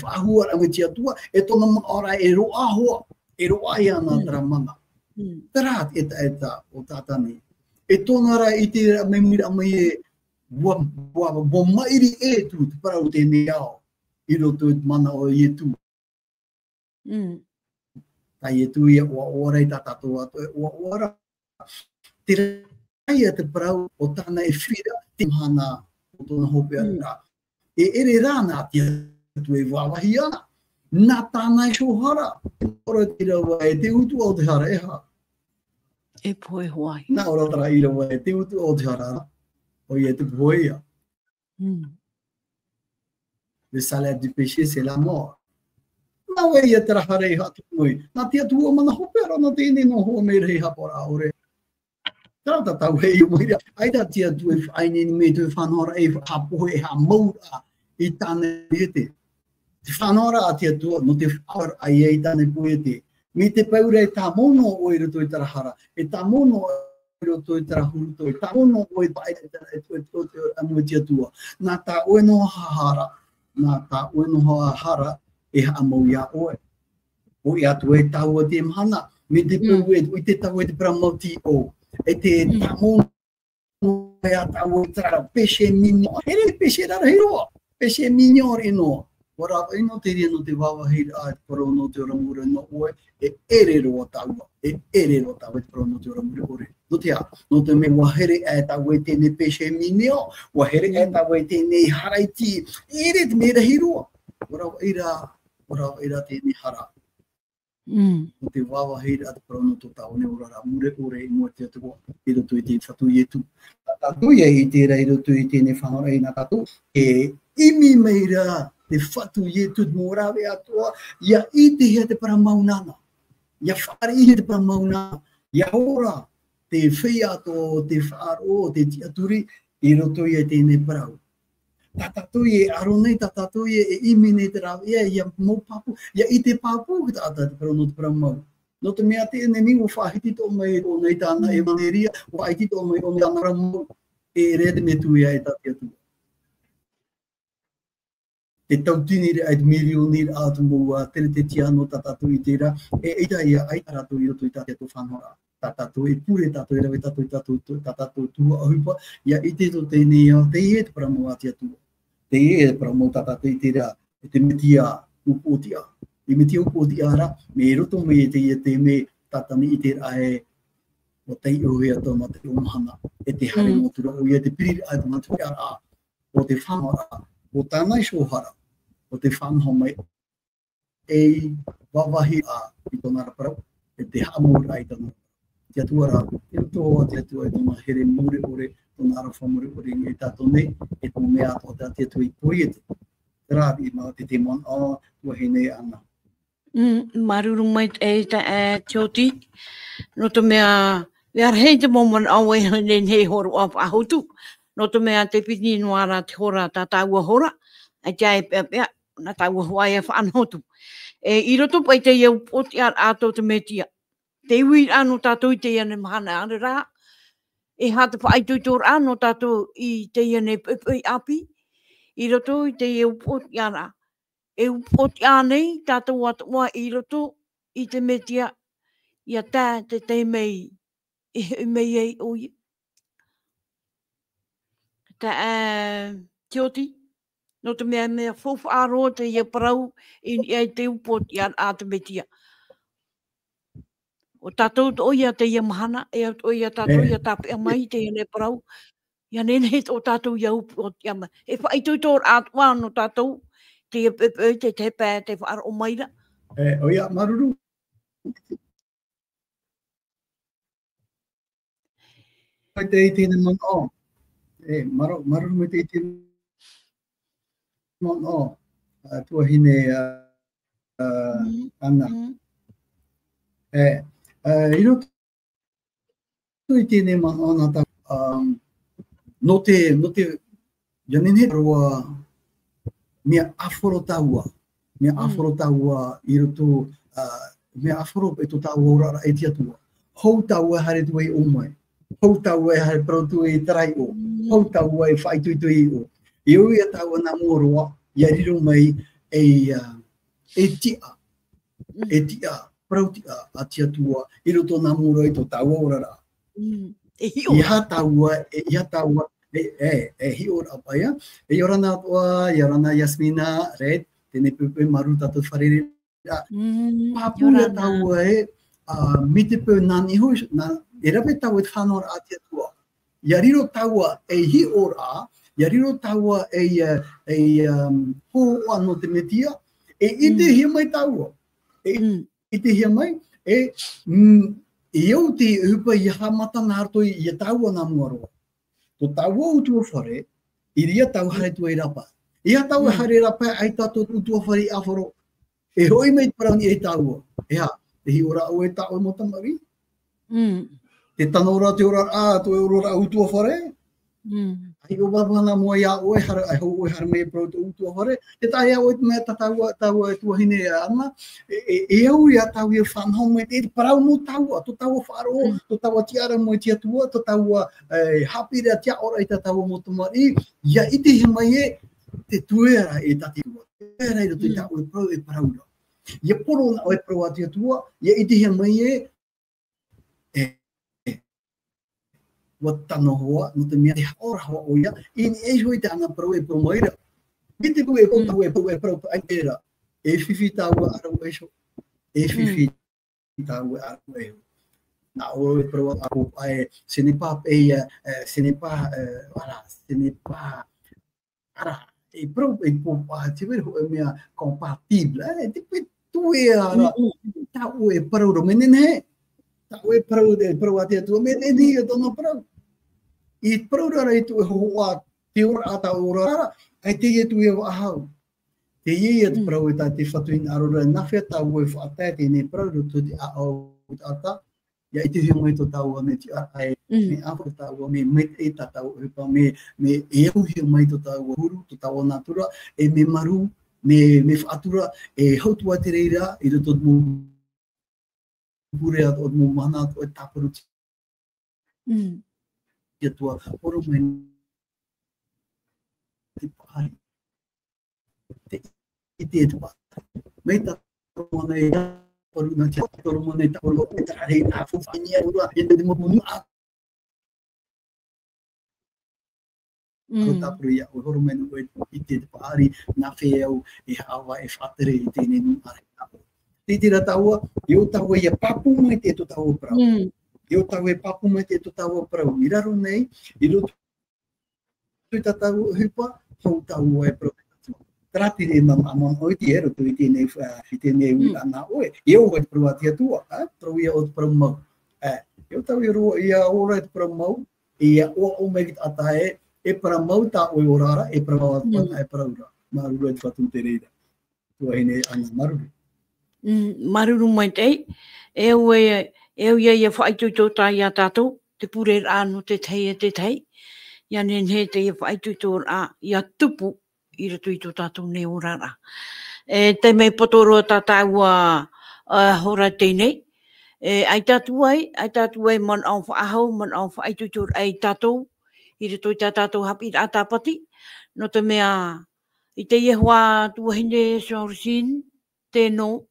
[SPEAKER 2] whahua ra mo te atua, e tōna maora e roa hoa, e roa i ana taramana. Tara e tā o tātani. E tōna ra i te memira mai e wa mairi e tu te parau tēnei ao i roto i mana o i e tu. Ta i e tu i a ora i tātātou ato e ora. Te rai a te parau o tāna e whira te mahana o tōna hope ara. E ere rāna te tu e wawahi ana. Nā tāna e shohara. Ora te rawa e te utu o te hara e ha.
[SPEAKER 1] E poe hoai.
[SPEAKER 2] Nā ora tara i rawa e te utu o te hara. O ia te poia. Le salaire du péché, c'est la mort. Nā wei ia te raharei hatu mui. Nā tia tua mana hopera na tēnei no hoa mei rei hapora aure. Tata tau hei mui rea. Aida tia tu e whaine ni mei tu e whanora e hapohe e ha maura i tāne puete. Te whanora a tia tua no te whaor ai e i tāne puete. Me te paura e tā mono o i ruto i tarahara. E tā mono roto i tara huruto i tā mono o i pai e amuatia tua. Nā tā oe no hahara, nā tā oe no hahara e haamau ia oe. O i atu e tāua te mahana, me te pau e, i te tau e te pramauti o, e te tā mono e a tāua i tara peshe minor. Ere peshe rara hiroa, peshe minor inoa. Ora ino te ria no te wawa hei a paro no te oramura no oe e ere roa taua, e ere roa taua te paro no te oramura ore. No te a, no te me wahere e taua e tēne peshe mineo, wahere e taua e tēne haraiti, ere te mera hiroa. Ora ira tēne hara. No te wawa hei a te paro no te tau ne ora ra mure ore i mua te atua, i roto i te whatu i etu. Tatu ia i tēra i roto i tēne whanau e na tatu, e imi meira te whatu i etu mō rawe atua, ia i te hea te para maunana, ia whare i te para maunana, ia ora te whiato, te wharo, te tiaturi, i roto i tēne parau. Tatatui e aronei, tatatui e imi nei te rawe ia mō papu, ia i te papu ki tata te para no te para mau. No te mea tēne mi o whahiti tō mai o nei tāna e maneria, o aiti tō mai o nei tāna ramau, e rea te me tuia e tati atua. Te tautini re ai te milioni atu mua, tere te tiano tatatu i tērā, e eita ia aitaratu i roto i tati atu whanora. Tatatu e pure tatu i rawe tatatu tua ahupa, ia i te to tēne ia, te ie te paramau ati atua. Te ie te paramau tatatu i tērā, e te metia upotia. I metia upotia ara, me roto me e te ie te me tatani i tērā e o tei o hea tō mate o mahana, e te hare motura o ia te piriri ai tō mate ara, o te whanora, o tānai sohara, o te whanho mai e wawahi a i tōna raparau, e te hamura ai tōna. Te atua rā, e tō te atua i tōna here mure ore, tōna ara whamure ore i tātou nei, e tō mea tō te atua i poi e te. Rābi mā te te mon, tua he nei ana.
[SPEAKER 1] Maruru mai e ta e tioti, no te mea, wea hei te momon au e hei horo a hotu, no te mea te piti noara te hora ta taua hora, ai tia e pea, na taua hoa e whaanotu. E i roto pai te iau poti ar ato te metia. Te ui ano tātou i te iane mahana ane rā. E hata pa aitu tōr ano tātou i te iane pepei api. I roto i te iau poti ara. E poti anei tātou atua i roto i te metia. Ia tā te te mei. E mei ei oi. Tā tioti. No te mea fofu aro te ia parau i te upoti a te metia. O tātou o ia te ia mahana, o ia tātou ia tāpe a mai te ia ne parau. Ia nene o tātou ia upoti a mai. E whaitui tōr atua no tātou te ia pepe, te tepe, te whaara o maira.
[SPEAKER 2] O ia maruru. Mai te tēne mon o. Maruru mai te tēne mon o. Tua hine ana. I roto i tēne mon o nā tā. No te, ia nene roa mea aforo taua. Mea aforo taua i roto, mea aforo e tō taua ora e tia tua. Hou taua hare tua i o mai. Hou taua e hare protu e tarai o. Hou taua e whaitui i o. I o ia taua nā mua roa, ia riro mai e tia. E tia, prautia a tia tua. I roto nā mua roa i tō taua ora rā. Ia taua, e hi ora paia. E orana toa, i orana Yasmina, red, tēne pepe maru tātou wharere. Pāpura taua e, mi te pēu nani hui, e rawe taua e whanora a tia tua. Ia riro taua e hi ora, ia riro taua e ho ano te metia, e ite hia mai taua. Ite hia mai, eu te upa i hamata nā harto i taua nā muaroa. Tō taua utua whare, i ria tau hare tua i rapa. Ia tau hare rapa ai tātou utua whare i awharo. E hoi mei parani e taua. Ea, te hi ora au e taua mo tamari. Te tana ora te ora tō e ora utua whare. Ai o wapana mua ia oe hara, ai ho oe hara mei proto utua whare. Te tahi a oe te mea taua e tua hine ana. E au ia tau ia whanhau me te parau mo taua. Tō taua wharo, tō taua tiara mo tia tua, tō taua hapira tia ora i ta taua mo tamari. Ia ite he mai e te tuera e tati tua. Tuera i roto i taua e parau e paraura. Ia poro na oe parau a tia tua, ia ite he mai e wa tano hoa, no te mea te haora hoa o ia, i ni e hoi te ana parau e promoira. Bite ko e ko tau e pro ai era. E fifi tau aro e so. E fifi tau aro e. Na o e pro aku ai ce n'est pas voilà, ce n'est pas ara e pro e compatible o mia compatible. Tipo tu e ara tau e pro ro menene. Tau e pro de pro até tu menene eu tô no pro. E pro ro itu ho a te ora ata ora ai te e tu e ahau. Te ia te pro e ta te whatuina arora na whea tau e whaatai tēnei pro tu te ao ata. Ia i te hui mai tō tau ane ti atai, me awha tau me e ta tau upa, me e hui mai tō tau huru, tō tau anatura, e me maru, me whaatura, e hautua te reira, i roto mō pure a tō mō mana tō e taparu ti. Ia tua, oro mai te pāri. I te e te pāri. Mei ta tō nei paru na te toro mo nei toro e ta rei na fu fania ura e te mo mo a ko ta pro ia o horo meno i te pari na feo e hawa e fatere i te nei no are te tira taua eu tau ia papu mai te to tau pra eu tau e papu mai te to tau pra i raro nei i ro tu ta tau hipa ho tau e pro trati de mamma oi ti ero tu ti nei ana oi eu vou pro atia tua pro ia o pro mo eu tau ia ora pro mo ia o me atae e para mo ta oi orara e para mo e para ora maru e fatu tereira tu ene ana
[SPEAKER 1] maruru mai tei eu ia fai tu to ta ia tato te pure anu te tei ia nen he te fai tu to a ia tupu i rato i tō tātou ne orara. Te mei potoro tātou hora tēnei. Ai tātou ai man au whaahau, man au whaitutur ai tātou, i rato i tātou hapi rā tāpati. No te mea, i te iehua tuahine Sorsin, tēnō,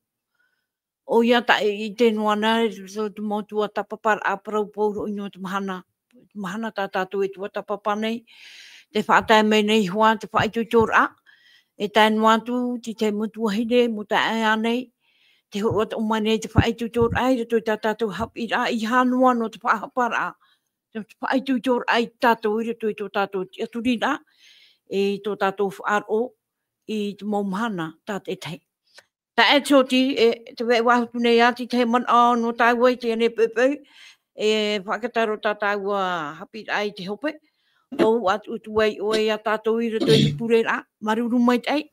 [SPEAKER 1] o ia ta i tēnō ana, so te mautua tapapar a parau pauro ino te mahana tātou e tua tapapanei, te whaatai mei nei hua, te whaitutur a, e tai nuatu, te mutua hide, muta e anei, te horot o mai nei te whaitutur ai, rato i tātou hapi a, i hanua no te whaapara, te whaitutur ai tātou, i rato i tō tātou tiaturina, e tō tātou whaaro, i te maumahana, tāt e tei. Ta e tōti, te wei wahutu nei ati, te man a no tāua i te ane pēpeu, e whakataro tātou hapi ai te hope, o atu tuai o e a tātou i rato i te pure rā, maruru mai tei.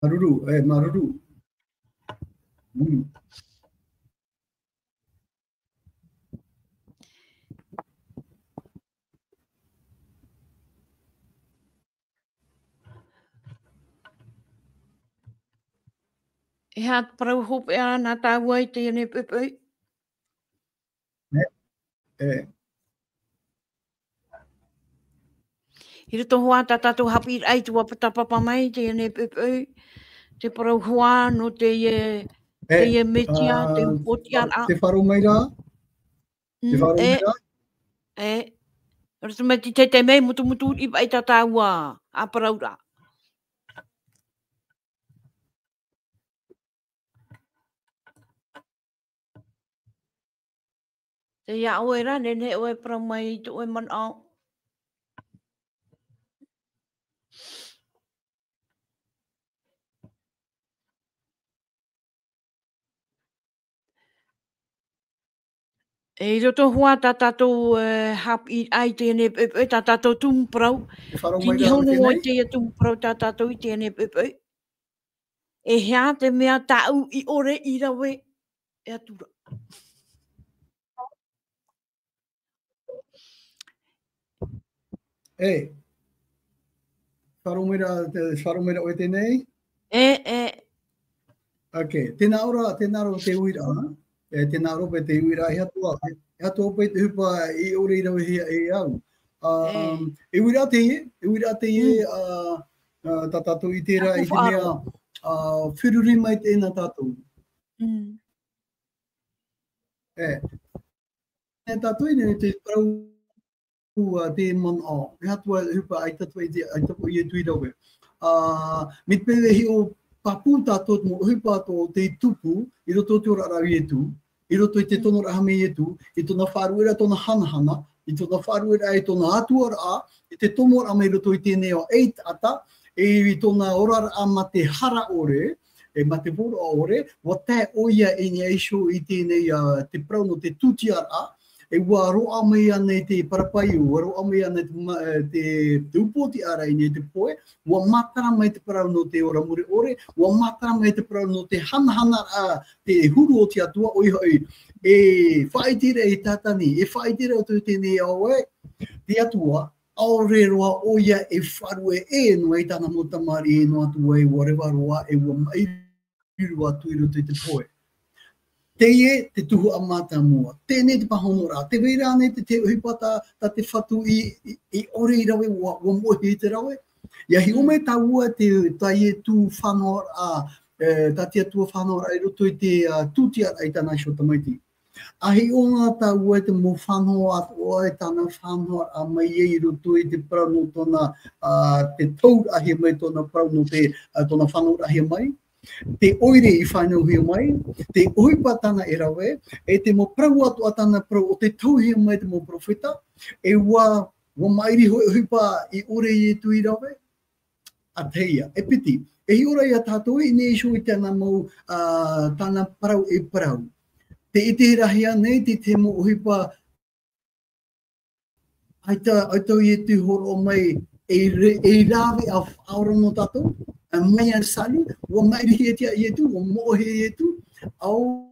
[SPEAKER 2] Maruru.
[SPEAKER 1] E hea parau hope a nā tāua i te ane pēpeu. I rato hoa tātou hapi ai tua patapapa mai te ane pēpeu. Te parau hoa no te metia, te upotiana.
[SPEAKER 2] Te wharu mai rā? Te wharu mai rā?
[SPEAKER 1] Rato mai te mei mutu i vai tātou a parau rā. Te ia oe rā, nene oe parau mai tu oe man au. E roto hoa tātou hapi ai tēne pēpeu, tātou tūmprau. Tini hono o te tūmprau tātou i tēne pēpeu. E hea te mea tāu i ore i rawe e atura.
[SPEAKER 2] Wharumera o tēnei? Ok, tēnā ora te uira. Tēnā rope te uira, he atua pe te hupa i ore i rawe hea e au. E uira te tā tātou i tērā i te mea whiruri mai tēnā tātou. tātou ine te parau te man o. E hatua hupa ai tatua i tui rawe. Me pewehi o papu tātou mo hupa tō te tupu, i roto te ora rau i tu, i roto i te tono rahame i tu, i tōna whāruera tōna hanahana, i tōna whāruera i tōna atua ra, i te tomo ra me roto i tēnei o 8 ata, i tōna ora ra ma te hara ore, e ma te vora ore, wa tae oia e ni eisho i tēnei te prau no te tutia ra, e ua roa mai ana te parapai, ua roa mai ana te upoti ara i nei te poe, ua matara mai te parau no te ora muri ore, ua matara mai te parau no te hanahana a te huru o te atua oi hoi, e whaitira i tatani, e whaitira o tēnei aue, te atua, aore roa oia e wharue e no e tana mo tamari e no atua e warewa roa e ua mai rua tuiru te poe. Teie te tuhu amata mua, tēnei te pahonora, te weira ane te uhipata ta te whatu i ore i rawe, ua mohi i te rawe. Ia hi ome taua te taie tu whanora, ta te atua whanora i roto i te tutia ai tana i tamaiti. Ahi o ngā taua te mo whanora o e tana whanora mai e i roto i te parau no tona te tau ahi mai tona parau no te tona whanora ahi mai. Te oire i whanau hia mai, te oipatana e rawe, e te mo prau atu atana prau o te tau hia mai te mo profeta, e ua mairi hoipa i ore i tu i rawe, a teia, e piti, e hi ora i a tātou i nei shu i tana mau tana parau e parau. Te ite rahia nei, te mo hoipa, aitau i tu horo mai, e rawe a aura no tātou, mai an sali, ua mairi hietia i etu, ua mohe i etu, au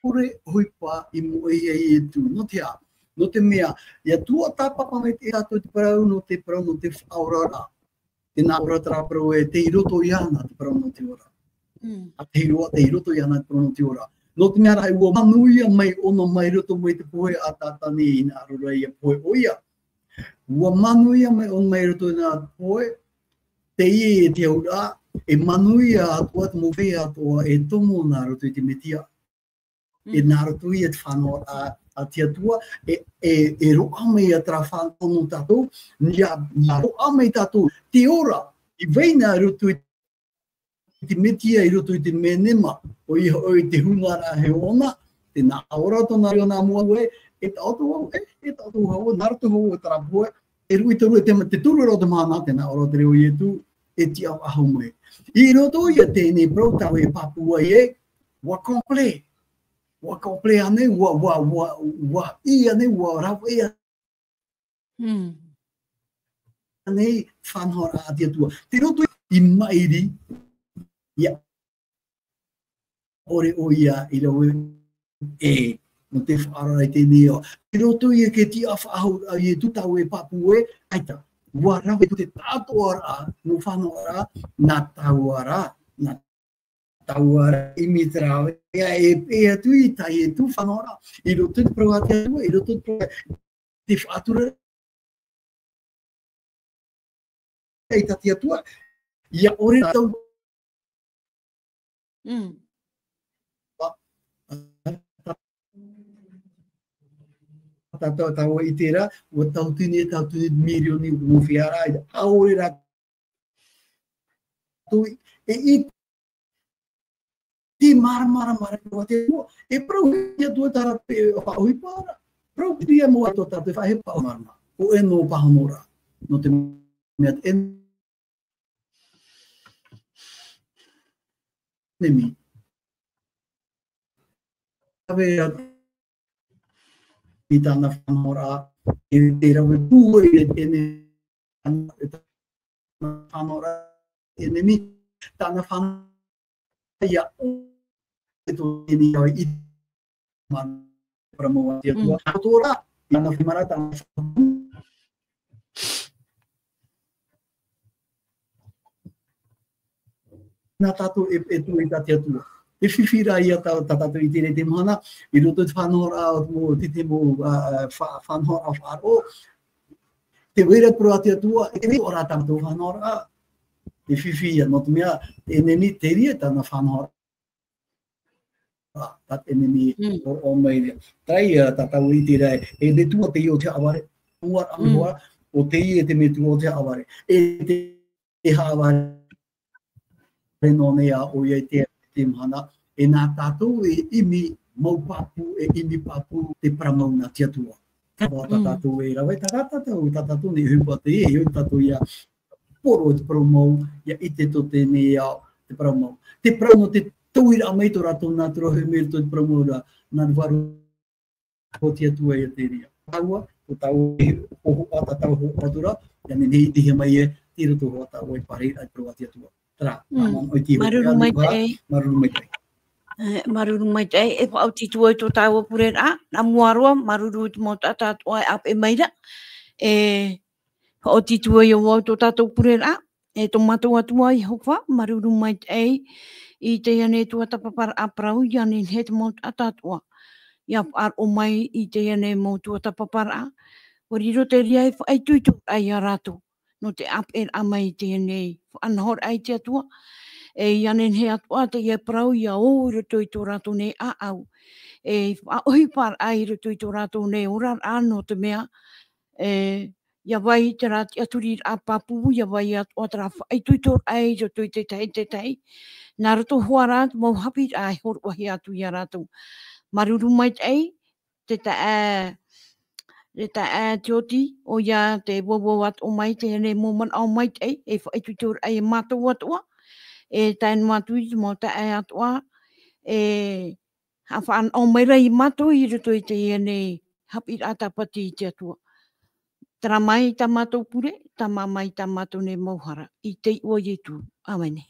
[SPEAKER 2] ore hoipa i mohe i etu, no te a, no te mea, ia tua tāpapa mai te tātou te parau no te aurara, te nā ora tara parau e te iroto i ana te parau no te ora. A te iroto i ana te parau no te ora. No te mea rai, ua manuia mai ono mai roto mai te pohe a tātani i nā arura i a pohe oia. Ua manuia mai ono mai roto i nā pohe, te ie e te aura, e manuia atua te mowhea atua e tomo nā roto i te metia. E nā roto i e te whanau a te atua, e roa mai a tra whanau tātou, nia roa mai tātou, te ora, i veina roto i te metia, i roto i te menema, o i te hunara he ona, te nā ora tona rio nā mua ue, e tātou hau, nā roto hau e tra poe, e rui te turu roto mana, te nā ora te reo i e tu, e ti au ahau mai. I roto i a tēnei protau e papua i e, wa komple ane, wa i ane, wa rau e ane, whanhora a te atua. Te roto i mairi, ia, ore o ia, i rau e, no te whaara i tēnei o. Te roto i a ke ti a whaahau i e tutau e papua e, aita. Wa rau e te tātou ara, no whanau ara, nā tau ara, i mi te rau, e atu i tai e tu whanau ara, i roto te prau ate atua, i roto te whaatura, e tati atua, ia ore tau, tau i tērā, o tau tūne mirioni o whiara, aore rā tui, e i te mara, e prau i atua tara whaoi pāra, prau pia mo ato tātou whahe pao marama, o e no pahamora, no te mea te enemi. Tawe i tāna whanora, e te rawe pua i tēne whanora, enemi, tāna whanora ia o e tō tēne au i mana pramoa te atua. Tōra, i tāna whimara, tāna whanora. Nā tātou e tū i tāte atua. E whiwhira ia tātou i tere te mana, i roto te whanora o te mo whanora wharo. Te wera pro ate atua, e me ora tātou whanora. E whiwhia, no te mea, e neni te ria tāna whanora. tat enemy o mai tai tata ui tira e de tu te yo cha avare ua amua o te i te me tu o cha avare e te ha avare no ne a o ye te mana e na tatu e imi mau papu e imi papu te pramau na tia tua tatu e rawe tatu ni hupa te e tatu ia poro te promo ia ite to te ne ia te promo te tuira mai to rato na tro he me to promo na varu ko tia tua ia te ria taua o tau o ata tau ho atura ia ni te mai e tiro to ho tau e pare ai pro tia tua tra o ti
[SPEAKER 1] maruru mai te maruru mai te e pau ti tua to tau pure a na muarua maruru mo tata oi ap e maira e o ti tua yo o to tata pure a e to mato atua i hofa maruru mai te i te ane tua tapapara a prau i ane het mo tata tua ia ar o mai i te ane mo tua tapapara o riro te ria e ai tuitu ai a rato no te ap e amai te ane anhor ai te atua e ianen he atua te ia prau ia o roto i tō rato ne a au. E a ohi par ai roto i tō rato ne ora ano te mea. Ia vai te rati aturi a papu, ia vai atua te rafa. Ai tui tō ai roto i te tei. Nā roto hoa rāt, mau hapi ai hor wahi atu ia rato. Maruru mai tei, te ta te oti o ia te wawo at o mai te ene moman au mai tei, e wha tui tō ai mātou atua. E taen matui mo ta e atua e hawhaan o mai rei matu i ruto i te iene hapi ata pati i te atua. Tara mai ta matou pure, ta mamai ta matou ne mauhara i te ua i tu. Awane.